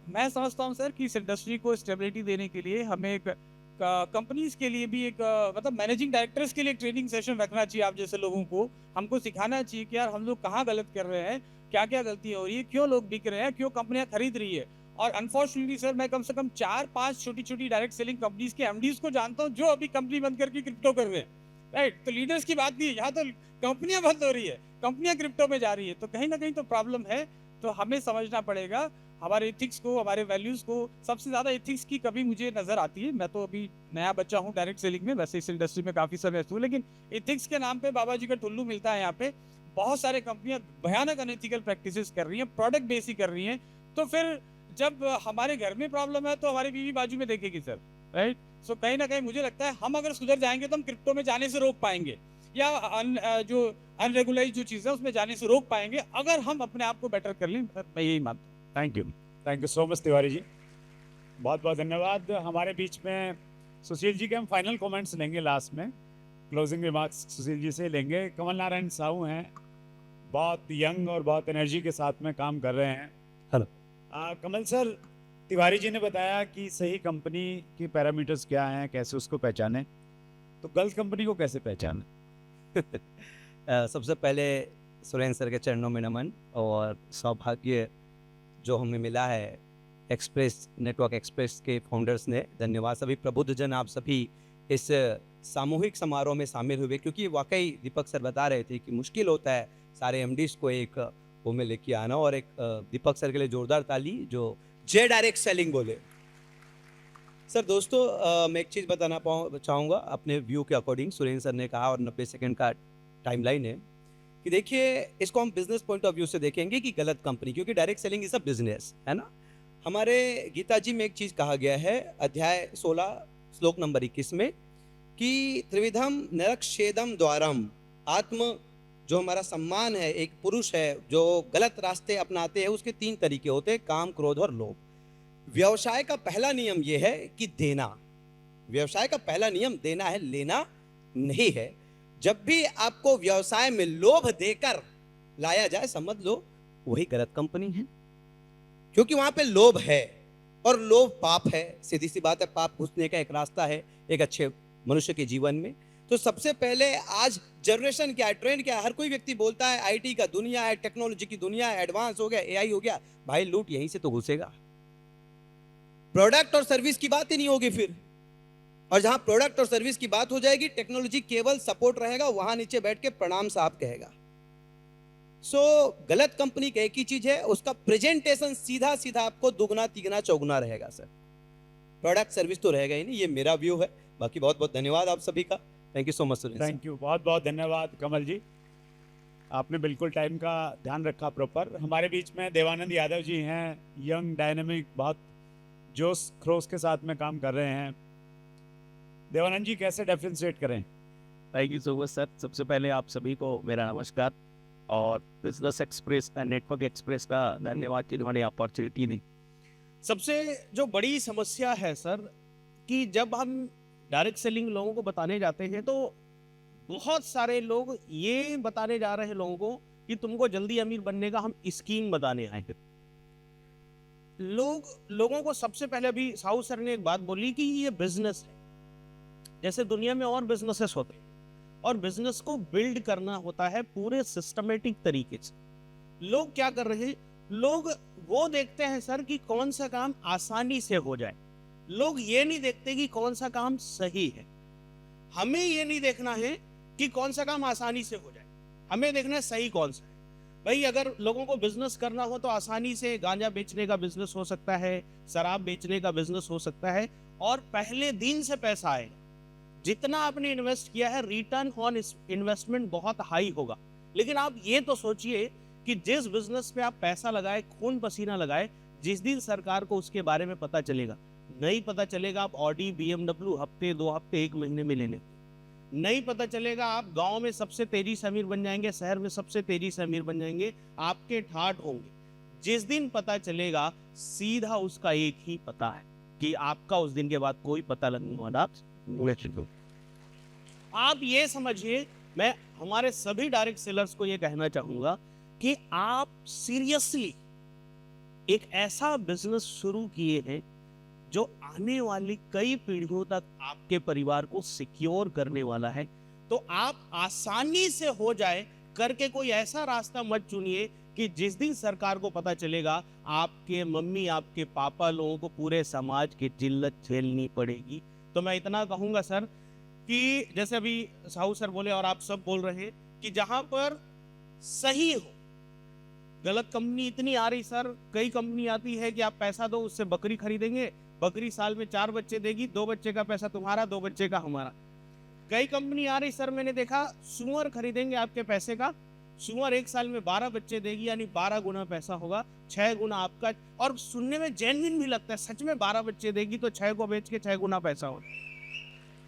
Speaker 8: मैं समझता हूँ सर कि इस इंडस्ट्री को स्टेबिलिटी देने के लिए हमें एक कंपनीज के लिए भी एक मतलब मैनेजिंग डायरेक्टर्स के लिए एक ट्रेनिंग सेशन रखना चाहिए। आप जैसे लोगों को हमको सिखाना चाहिए कि यार हम लोग कहाँ गलत कर रहे हैं, क्या क्या गलतियाँ हो रही है, क्यों लोग बिक रहे हैं, क्यों कंपनियां खरीद रही है। और अनफॉर्चुनेटली सर, मैं कम से कम 4-5 छोटी छोटी डायरेक्ट सेलिंग कंपनीज के एमडीज को जानता हूँ जो अभी कंपनी बंद करके क्रिप्टो कर रहे हैं, राइट। तो लीडर्स की बात नहीं है यहाँ, तो कंपनियां बंद हो रही है, कंपनियां क्रिप्टो में जा रही है, तो कहीं ना कहीं तो प्रॉब्लम है। तो हमें समझना पड़ेगा हमारे एथिक्स को, हमारे वैल्यूज को। सबसे ज्यादा एथिक्स की कभी मुझे नजर आती है, मैं तो अभी नया बच्चा हूँ डायरेक्ट सेलिंग में, वैसे इस इंडस्ट्री में काफी समय हूँ, लेकिन एथिक्स के नाम पे बाबा जी का टुल्लू मिलता है यहाँ पे। बहुत सारे कंपनियां भयानक अनएथिकल प्रैक्टिसेस कर रही हैं, प्रोडक्ट बेस ही कर रही हैं। तो फिर जब हमारे घर में प्रॉब्लम है तो हमारी बीवी बाजू में देखेगी सर, राइट। सो कहीं ना कहीं मुझे लगता है हम अगर सुधर जाएंगे तो हम क्रिप्टो में जाने से रोक पाएंगे, या जो अनरेगुलाइज जो चीज़ है उसमें जाने से रोक पाएंगे, अगर हम अपने आप को बेटर कर लें। मैं यही मानता हूँ।
Speaker 2: Thank you so much Tiwari ji, बहुत बहुत धन्यवाद। हमारे बीच में सुशील जी के हम फाइनल कमेंट्स लेंगे, लास्ट में क्लोजिंग रिमार्क्स सुशील जी से लेंगे। कमल नारायण साहू हैं, बहुत यंग और बहुत एनर्जी के साथ में काम कर रहे हैं।
Speaker 5: हेलो
Speaker 2: कमल सर, तिवारी जी ने बताया कि सही कंपनी की पैरामीटर्स क्या हैं, कैसे उसको पहचाने, तो गलत कंपनी को कैसे पहचाने।
Speaker 5: सबसे पहले सुरेंद्र सर के चरणों में नमन, और सौभाग्य जो हमें मिला है एक्सप्रेस नेटवर्क एक्सप्रेस के फाउंडर्स ने, धन्यवाद। सभी प्रबुद्ध जन, आप सभी इस सामूहिक समारोह में शामिल हुए, क्योंकि वाकई दीपक सर बता रहे थे कि मुश्किल होता है सारे एमडीज को एक वो में लेके आना। और एक दीपक सर के लिए जोरदार ताली जो जे डायरेक्ट सेलिंग बोले। सर दोस्तों, मैं एक चीज़ बताना चाहूँगा अपने व्यू के अकॉर्डिंग। सुरेंद्र सर ने कहा, और 90 सेकंड का टाइमलाइन है, कि देखिए इसको हम बिजनेस पॉइंट ऑफ व्यू से देखेंगे कि गलत कंपनी, क्योंकि direct selling is a business, है ना। हमारे गीता जी में एक चीज़ कहा गया है, अध्याय 16 श्लोक नंबर 21 में, कि त्रिविधम नरक्षेदम द्वारम। आत्म जो हमारा सम्मान है, एक पुरुष है जो गलत रास्ते अपनाते हैं, उसके 3 तरीके होते हैं, काम, क्रोध और लोभ। व्यवसाय का पहला नियम यह है कि देना। व्यवसाय का पहला नियम देना है, लेना नहीं है। जब भी आपको व्यवसाय में लोभ देकर लाया जाए, समझ लो वही गलत कंपनी है, क्योंकि वहां पे लोभ है, और लोभ पाप है। सीधी सी बात है, पाप घुसने का एक रास्ता है एक अच्छे मनुष्य के जीवन में। तो सबसे पहले आज जनरेशन क्या है, ट्रेंड क्या है, हर कोई व्यक्ति बोलता है आईटी का दुनिया है, टेक्नोलॉजी की दुनिया है, एडवांस हो गया, एआई हो गया। भाई लूट यहीं से तो घुसेगा, प्रोडक्ट और सर्विस की बात ही नहीं होगी फिर। और जहां प्रोडक्ट और सर्विस की बात हो जाएगी, टेक्नोलॉजी केवल सपोर्ट रहेगा, वहां नीचे बैठ के प्रणाम साहब कहेगा। सो गलत कंपनी की एक ही चीज है, उसका प्रेजेंटेशन सीधा सीधा आपको दुगना तिगना चौगुना रहेगा सर, प्रोडक्ट सर्विस तो रहेगा ही नहीं। ये मेरा व्यू है। बाकी बहुत बहुत धन्यवाद आप सभी का। Thank you so much sir.
Speaker 2: Thank you, बहुत बहुत धन्यवाद कमल जी, आपने बिल्कुल टाइम का ध्यान रखा प्रॉपर। हमारे बीच में देवानंद यादव जी हैं, यंग डायनेमिक, बहुत जोश खरोश के साथ में काम कर रहे हैं। देवानंद जी कैसे डिफरेंशिएट करें?
Speaker 8: Thank you so much sir. सबसे पहले आप सभी को मेरा नमस्कार और business express and network express का धन्यवाद जिन्होंने अपॉर्चुनिटी दी।
Speaker 7: सबसे जो बड़ी समस्या है सर कि जब हम डायरेक्ट सेलिंग लोगों को बताने जाते हैं तो बहुत सारे लोग ये बताने जा रहे हैं लोगों को कि तुमको जल्दी अमीर बनने का हम स्कीम बताने आए हैं। लोगों को सबसे पहले अभी साहू सर ने एक बात बोली कि ये बिजनेस है, जैसे दुनिया में और बिजनेसेस होते हैं, और बिजनेस को बिल्ड करना होता है पूरे सिस्टमेटिक तरीके से। लोग क्या कर रहे हैं, लोग वो देखते हैं सर कि कौन सा काम आसानी से हो जाए, लोग ये नहीं देखते कि कौन सा काम सही है। हमें ये नहीं देखना है कि कौन सा काम आसानी से हो जाए, हमें देखना है सही कौन सा है। भाई अगर लोगों को बिजनेस करना हो तो आसानी से गांजा बेचने का बिजनेस हो सकता है, शराब बेचने का बिजनेस हो सकता है, और पहले दिन से पैसा आएगा। जितना आपने इन्वेस्ट किया है रिटर्न ऑन इन्वेस्टमेंट बहुत हाई होगा। लेकिन आप ये तो सोचिए कि जिस बिजनेस पे आप पैसा लगाए, खून पसीना लगाए, जिस दिन सरकार को उसके बारे में पता चलेगा, नहीं पता चलेगा आप ऑडी BMW हफ्ते 2 हफ्ते 1 महीने में ले लेते, नहीं पता चलेगा आप गांव में सबसे तेजी से अमीर बन जाएंगे, शहर में सबसे तेजी से अमीर बन जाएंगे, आपके ठाठ होंगे। जिस दिन पता चलेगा सीधा उसका एक ही पता है कि आपका उस दिन के बाद कोई पता लगने वाला। आप ये समझिए, मैं हमारे सभी डायरेक्ट सेलर्स को ये कहना चाहूंगा कि आप सीरियसली एक ऐसा बिजनेस शुरू किए हैं जो आने वाली कई पीढ़ियों तक आपके परिवार को सिक्योर करने वाला है। तो आप आसानी से हो जाए करके कोई ऐसा रास्ता मत चुनिए कि जिस दिन सरकार को पता चलेगा आपके मम्मी, आपके पापा लोगों को पूरे समाज की जिल्लत झेलनी पड़ेगी। तो मैं इतना कहूंगा सर कि जैसे अभी साहू सर बोले और आप सब बोल रहे हैं कि जहां पर सही हो, गलत कंपनी इतनी आ रही सर, कई कंपनी आती है कि आप पैसा दो उससे बकरी खरीदेंगे, बकरी साल में 4 बच्चे देगी, 2 बच्चे का पैसा तुम्हारा, 2 बच्चे का हमारा। कई कंपनी आ रही सर, मैंने देखा सुअर खरीदेंगे आपके पैसे का, सुअर 1 साल में 12 बच्चे देगी, यानी 12 गुना पैसा होगा, 6 गुना आपका। और सुनने में जेन्युइन भी लगता है, सच में 12 बच्चे देगी तो 6 को बेच के 6 गुना पैसा होगा।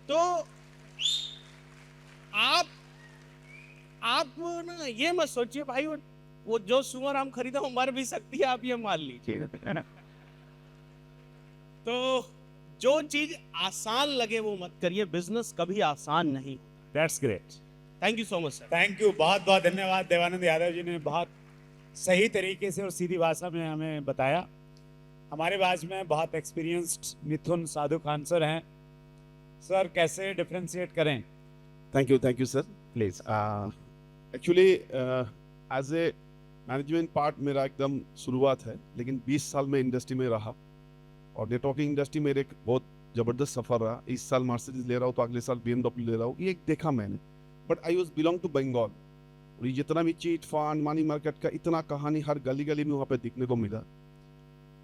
Speaker 7: तो आप ना ये मत सोचिए भाई वो जो सुअर हम खरीदा वो मर भी सकती है, आप ये मान लीजिए। तो जो चीज आसान लगे वो मत करिए, बिजनेस कभी आसान नहीं।
Speaker 2: That's great,
Speaker 7: thank you so much sir.
Speaker 2: Thank you, बहुत बहुत धन्यवाद। देवानंद यादव जी ने बहुत सही तरीके से और सीधी भाषा में हमें बताया। हमारे बाज में बहुत एक्सपीरियंस्ड मिथुन साधु खान सर हैं। सर कैसे डिफरेंशिएट करें?
Speaker 9: Thank you sir.
Speaker 2: Please.
Speaker 9: Actually as a management part मेरा एकदम शुरुआत है, लेकिन 20 साल में इंडस्ट्री में रहा और नेटवर्किंग इंडस्ट्री में एक बहुत ज़बरदस्त सफ़र रहा। इस साल मर्सिडीज ले रहा हूँ तो अगले साल BMW ले रहा हूँ, ये देखा मैंने। But I was belong to Bengal, और ये जितना भी चीट फंड मनी मार्केट का इतना कहानी हर गली गली में वहाँ पे दिखने को मिला।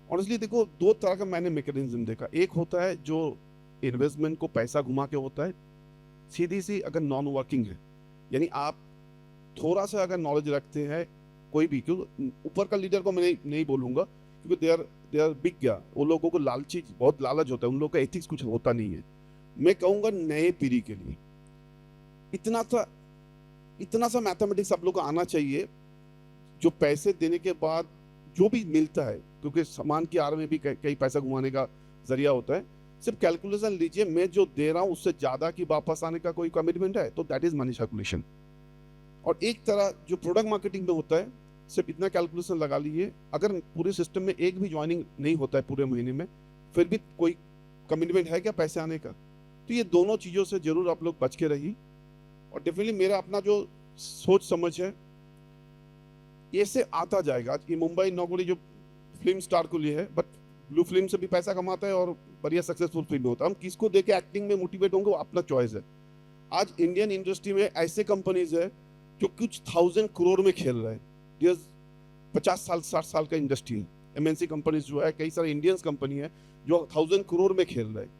Speaker 9: ऑनेस्टली देखो, 2 तरह का मैंने मैकेनिज्म देखा। एक होता है जो इन्वेस्टमेंट को पैसा घुमा के होता है, सीधी सी अगर नॉन वर्किंग है, यानी आप थोड़ा सा अगर नॉलेज रखते हैं कोई भी, क्योंकि ऊपर का लीडर को मैं नहीं बोलूँगा क्योंकि दे आर बिग गया, वो लोगों को लालची बहुत लालच होता है, उन लोगों का एथिक्स कुछ होता नहीं है। मैं कहूँगा नए पीढ़ी के लिए इतना सा मैथमेटिक्स आप लोग को आना चाहिए, जो पैसे देने के बाद जो भी मिलता है, क्योंकि सामान की आड़ में भी कई पैसा घुमाने का जरिया होता है। सिर्फ कैलकुलेशन लीजिए, मैं जो दे रहा हूँ उससे ज्यादा की वापस आने का कोई कमिटमेंट है तो दैट इज मनी सर्कुलेशन। और एक तरह जो प्रोडक्ट मार्केटिंग में होता है, सिर्फ इतना कैलकुलेशन लगा लीजिए, अगर पूरे सिस्टम में एक भी ज्वाइनिंग नहीं होता है पूरे महीने में, फिर भी कोई कमिटमेंट है क्या पैसे आने का? तो ये दोनों चीज़ों से जरूर आप लोग बच के रहिए। और डेफिनेटली मेरा अपना जो सोच समझ है ये से आता जाएगा। आज की मुंबई नौकरी जो फिल्म स्टार को लिए है, बट ब्लू फिल्म से भी पैसा कमाता है और बढ़िया सक्सेसफुल फिल्म होता है। हम किसको देख के एक्टिंग में मोटिवेट होंगे वो अपना चॉइस है। आज इंडियन इंडस्ट्री में ऐसे कंपनीज है जो कुछ 1000 करोड़ में खेल रहे हैं, 50 साल 60 साल का इंडस्ट्री है। एमएनसी कंपनीज जो है, कई सारे इंडियंस कंपनी है जो 1000 करोड़ में खेल रहे हैं।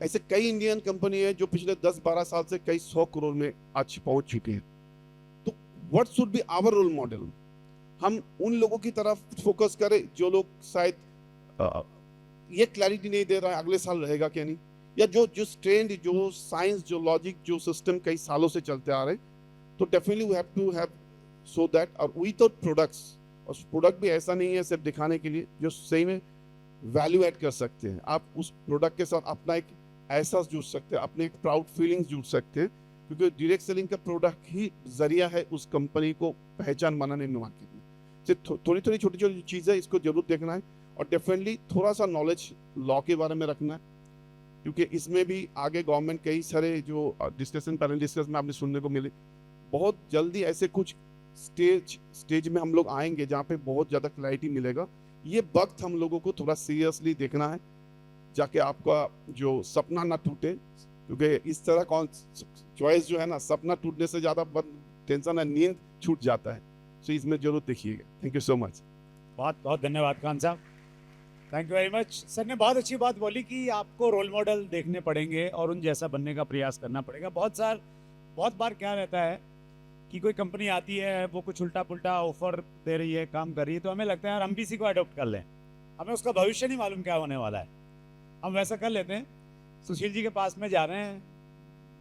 Speaker 9: ऐसे कई इंडियन कंपनी है जो पिछले 10-12 साल से कई 100 करोड़ में आज पहुंच चुके हैं। तो what should be our role model? हम उन लोगों की तरफ फोकस करें जो लोग शायद ये क्लैरिटी नहीं दे रहा है अगले साल रहेगा क्या नहीं, या जो ट्रेंड, जो साइंस, जो लॉजिक, जो सिस्टम कई सालों से चलते आ रहे हैं, तो definitely we have to have so that, और विदाउट प्रोडक्ट्स, और प्रोडक्ट भी ऐसा नहीं है सिर्फ दिखाने के लिए, जो सही में वैल्यू ऐड कर सकते हैं। आप उस प्रोडक्ट के साथ अपना एक एहसास जुड़ सकते हैं, अपने एक प्राउड फीलिंग्स जुड़ सकते हैं, क्योंकि डायरेक्ट सेलिंग का प्रोडक्ट ही जरिया है उस कंपनी को पहचान बनाने में मार्केट में। सिर्फ थोड़ी थोड़ी छोटी छोटी चीज़ें, इसको जरूर देखना है, और डेफिनेटली थोड़ा सा नॉलेज लॉ के बारे में रखना है, क्योंकि इसमें भी आगे गवर्नमेंट कई सारे जो डिस्कशन, पैनल डिस्कशन में आपने सुनने को मिले, बहुत जल्दी ऐसे कुछ स्टेज में हम लोग आएंगे जहाँ पे बहुत ज़्यादा क्लैरिटी मिलेगा। ये वक्त हम लोगों को थोड़ा सीरियसली देखना है, जाके आपका जो सपना ना टूटे, क्योंकि इस तरह कौन चॉइस जो है ना, सपना टूटने से ज़्यादा टेंशन है, नींद छूट जाता है। सो इसमें जरूर देखिएगा। Thank you so much.
Speaker 2: बहुत बहुत धन्यवाद खान साहब, thank you very much. Sir ने बहुत अच्छी बात बोली कि आपको रोल मॉडल देखने पड़ेंगे और उन जैसा बनने का प्रयास करना पड़ेगा। बहुत बार क्या रहता है कि कोई कंपनी आती है, वो कुछ उल्टा पुल्टा ऑफर दे रही है, काम कर रही है, तो हमें लगता है यार हम भी इसी को अडॉप्ट कर लें, हमें उसका भविष्य नहीं मालूम क्या होने वाला है, हम वैसा कर लेते हैं। सुशील जी के पास में जा रहे हैं,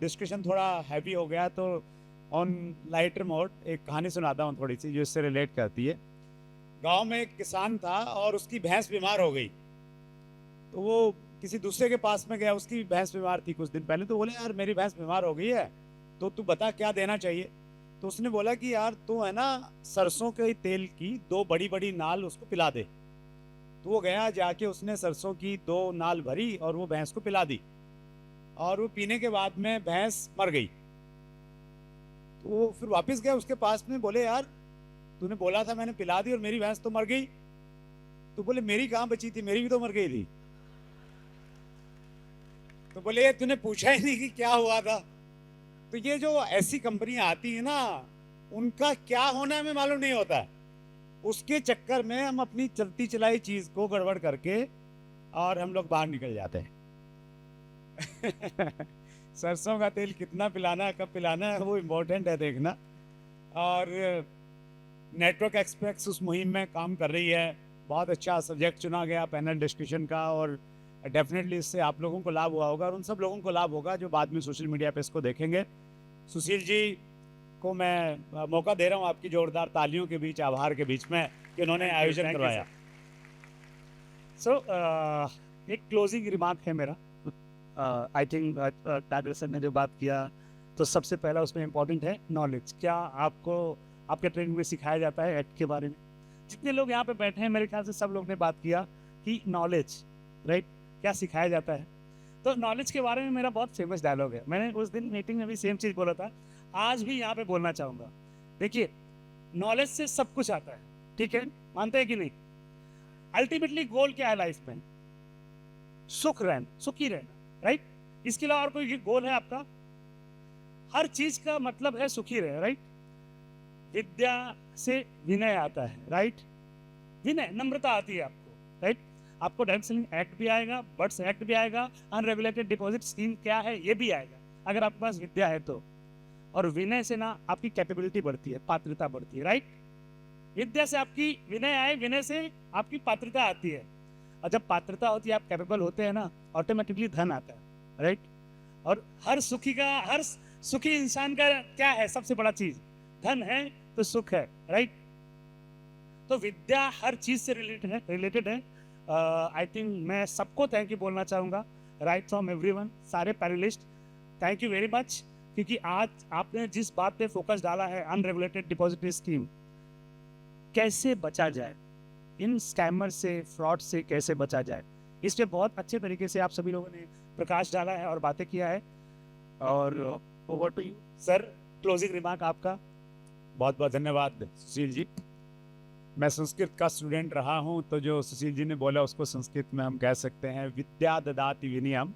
Speaker 2: डिस्कशन थोड़ा हैवी हो गया, तो ऑन लाइटर मोड एक कहानी सुनाता हूँ थोड़ी सी, जो इससे रिलेट करती है। गांव में एक किसान था और उसकी भैंस बीमार हो गई, तो वो किसी दूसरे के पास में गया, उसकी भैंस बीमार थी कुछ दिन पहले, तो बोले यार मेरी भैंस बीमार हो गई है, तो तू बता क्या देना चाहिए। तो उसने बोला कि यार तू है ना सरसों के तेल की 2 बड़ी बड़ी नाल उसको पिला दे। तो वो गया, जाके उसने सरसों की 2 नाल भरी और वो भैंस को पिला दी, और वो पीने के बाद में भैंस मर गई। तो वो फिर वापस गया उसके पास में, बोले यार तूने बोला था मैंने पिला दी और मेरी भैंस तो मर गई। तो बोले मेरी कहाँ बची थी, मेरी भी तो मर गई थी। तो बोले तूने पूछा ही नहीं कि क्या हुआ था। तो ये जो ऐसी कंपनियां आती है ना, उनका क्या होना हमें मालूम नहीं होता है, उसके चक्कर में हम अपनी चलती चलाई चीज को गड़बड़ करके और हम लोग बाहर निकल जाते हैं। सरसों का तेल कितना पिलाना है, कब पिलाना है, वो इम्पोर्टेंट है देखना। और नेटवर्क एक्सप्रेस उस मुहिम में काम कर रही है। बहुत अच्छा सब्जेक्ट चुना गया पैनल डिस्कशन का, और डेफिनेटली इससे आप लोगों को लाभ हुआ होगा और उन सब लोगों को लाभ होगा जो बाद में सोशल मीडिया पे इसको देखेंगे। सुशील जी को मैं मौका दे रहा हूँ आपकी जोरदार तालियों के बीच, आभार के बीच में, कि उन्होंने आयोजन करवाया।
Speaker 3: सो एक क्लोजिंग रिमार्क है मेरा। आई थिंक टाइगर सर ने जो बात किया, तो सबसे पहला उसमें इम्पोर्टेंट है नॉलेज। क्या आपको आपके ट्रेनिंग में सिखाया जाता है एक्ट के बारे में? जितने लोग यहाँ पे बैठे हैं, मेरे ख्याल से सब लोग ने बात किया कि नॉलेज, राइट, क्या सिखाया जाता है। तो नॉलेज के बारे में मेरा बहुत फेमस डायलॉग है, मैंने उस दिन मीटिंग में भी सेम चीज़ बोला था, आज भी यहाँ पे बोलना चाहूँगा। देखिए, नॉलेज से सब कुछ आता है, ठीक है, मानते हैं कि नहीं? अल्टीमेटली गोल क्या है लाइफ में? सुखी रहना, राइट। इसके अलावा और कोई गोल है आपका? हर चीज का मतलब है सुखी रहे, राइट। विद्या से विनय आता है, राइट। विनय, नम्रता आती है आपको, राइट। आपको डायरेक्ट सेलिंग एक्ट भी आएगा, बर्ड्स एक्ट भी आएगा, अनरेगुलेटेड डिपॉजिट स्कीम क्या है ये भी आएगा, अगर आपके पास विद्या है तो। और विनय से ना आपकी कैपेबिलिटी बढ़ती है, पात्रता बढ़ती है, राइट। विद्या से आपकी विनय आए, विनय से आपकी पात्रता आती है, और जब पात्रता होती है, आप कैपेबल होते हैं ना, ऑटोमेटिकली धन आता है, राइट। और हर सुखी इंसान का क्या है सबसे बड़ा चीज? धन है तो सुख है, राइट। तो विद्या हर चीज से रिलेटेड है। आई थिंक मैं सबको थैंक यू बोलना चाहूँगा, राइट फ्रॉम एवरीवन, सारे panelist, thank you very much, क्योंकि आज आपने जिस बात पे फोकस डाला है, अनरेगुलेटेड डिपॉजिटरी स्कीम, कैसे बचा जाए, इन स्कैमर से, फ्रॉड से कैसे बचा जाए, इस पे बहुत अच्छे तरीके से आप सभी लोगों ने प्रकाश डाला है और बातें किया है। और over to you sir, closing remark आपका।
Speaker 2: बहुत बहुत धन्यवाद सुशील जी। मैं संस्कृत का स्टूडेंट रहा हूं, तो जो सुशील जी ने बोला उसको संस्कृत में हम कह सकते हैं, विद्या ददाति विनयम,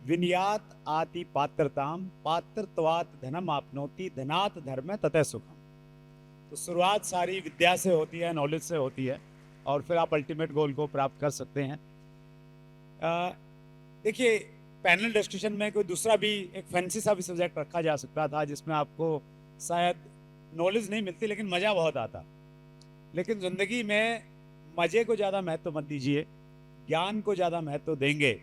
Speaker 2: विनयात आति पात्रताम, पात्रत्वात् धनम आपनोति, धनात् धर्म ततः सुखम। तो शुरुआत सारी विद्या से होती है, नॉलेज से होती है, और फिर आप अल्टीमेट गोल को प्राप्त कर सकते हैं। देखिए, पैनल डिस्कशन में कोई दूसरा भी एक फैंसी सा भी सब्जेक्ट रखा जा सकता था जिसमें आपको शायद नॉलेज नहीं मिलती लेकिन मज़ा बहुत आता। लेकिन ज़िंदगी में मज़े को ज़्यादा महत्व मत दीजिए, ज्ञान को ज़्यादा महत्व देंगे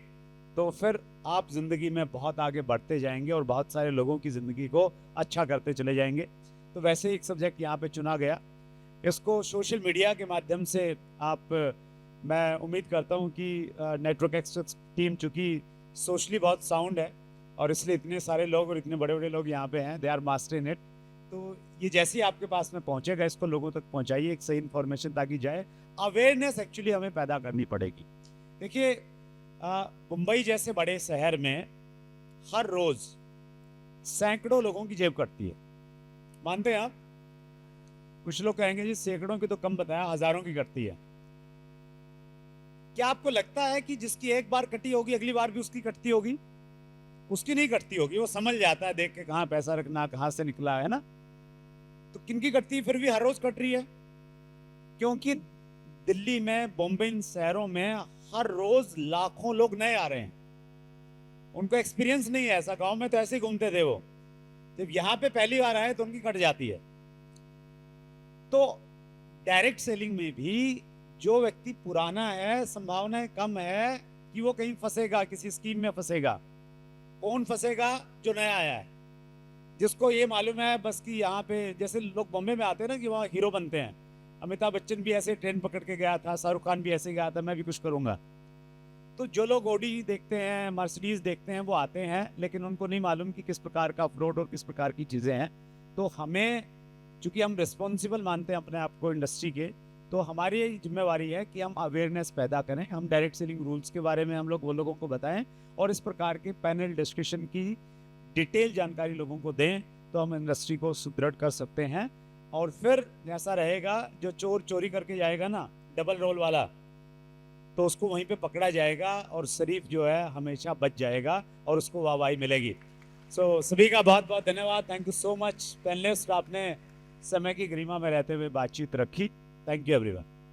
Speaker 2: तो फिर आप ज़िंदगी में बहुत आगे बढ़ते जाएंगे और बहुत सारे लोगों की ज़िंदगी को अच्छा करते चले जाएंगे। तो वैसे ही एक सब्जेक्ट यहाँ पे चुना गया, इसको सोशल मीडिया के माध्यम से मैं उम्मीद करता हूँ कि नेटवर्क एक्सपर्ट्स टीम चूँकि सोशली बहुत साउंड है और इसलिए इतने सारे लोग और इतने बड़े बड़े लोग यहाँ पे हैं, they are master in it. तो ये जैसे ही आपके पास में पहुँचेगा इसको लोगों तक पहुँचाइए, एक सही इन्फॉर्मेशन ताकि जाए। अवेयरनेस एक्चुअली हमें पैदा करनी पड़ेगी। देखिए, मुंबई जैसे बड़े शहर में हर रोज़ सैकड़ों लोगों की जेब कटती है, मानते हैं आप? कुछ लोग कहेंगे जी सैकड़ों की तो कम बताया, हज़ारों की कटती है। क्या आपको लगता है कि जिसकी एक बार कटी होगी अगली बार भी उसकी कटती होगी? उसकी नहीं कटती होगी, वो समझ जाता है देख के कहाँ पैसा रखना, कहाँ से निकला है ना। तो किनकी कटती फिर भी हर रोज कट रही है? क्योंकि दिल्ली में, बॉम्बे, इन शहरों में हर रोज लाखों लोग नए आ रहे हैं, उनको एक्सपीरियंस नहीं है ऐसा। गांव में तो ऐसे ही घूमते थे वो, जब यहाँ पे पहली बार आए तो उनकी कट जाती है। तो डायरेक्ट सेलिंग में भी जो व्यक्ति पुराना है, संभावनाएं कम है कि वो कहीं फंसेगा, किसी स्कीम में फंसेगा। कौन फंसेगा? जो नया आया है, जिसको ये मालूम है बस कि यहाँ पे जैसे लोग बॉम्बे में आते हैं ना कि वहाँ हीरो बनते हैं। अमिताभ बच्चन भी ऐसे ट्रेन पकड़ के गया था, शाहरुख खान भी ऐसे गया था, मैं भी कुछ करूँगा। तो जो लोग ऑडी देखते हैं, मर्सिडीज देखते हैं, वो आते हैं, लेकिन उनको नहीं मालूम कि किस प्रकार का अप्रोड और किस प्रकार की चीज़ें हैं। तो हमें, चूँकि हम रिस्पॉन्सिबल मानते हैं अपने आप को इंडस्ट्री के, तो हमारी जिम्मेवारी है कि हम अवेयरनेस पैदा करें, हम डायरेक्ट सेलिंग रूल्स के बारे में हम लोग वो लोगों को बताएं और इस प्रकार के पैनल डिस्कशन की डिटेल जानकारी लोगों को दें, तो हम इंडस्ट्री को सुदृढ़ कर सकते हैं। और फिर ऐसा रहेगा, जो चोर चोरी करके जाएगा ना, डबल रोल वाला, तो उसको वहीं पे पकड़ा जाएगा और शरीफ जो है हमेशा बच जाएगा और उसको वाहवाही मिलेगी। सो सभी का बहुत बहुत धन्यवाद। Thank you so much panelist, आपने समय की गरिमा में रहते हुए बातचीत रखी। Thank you everyone.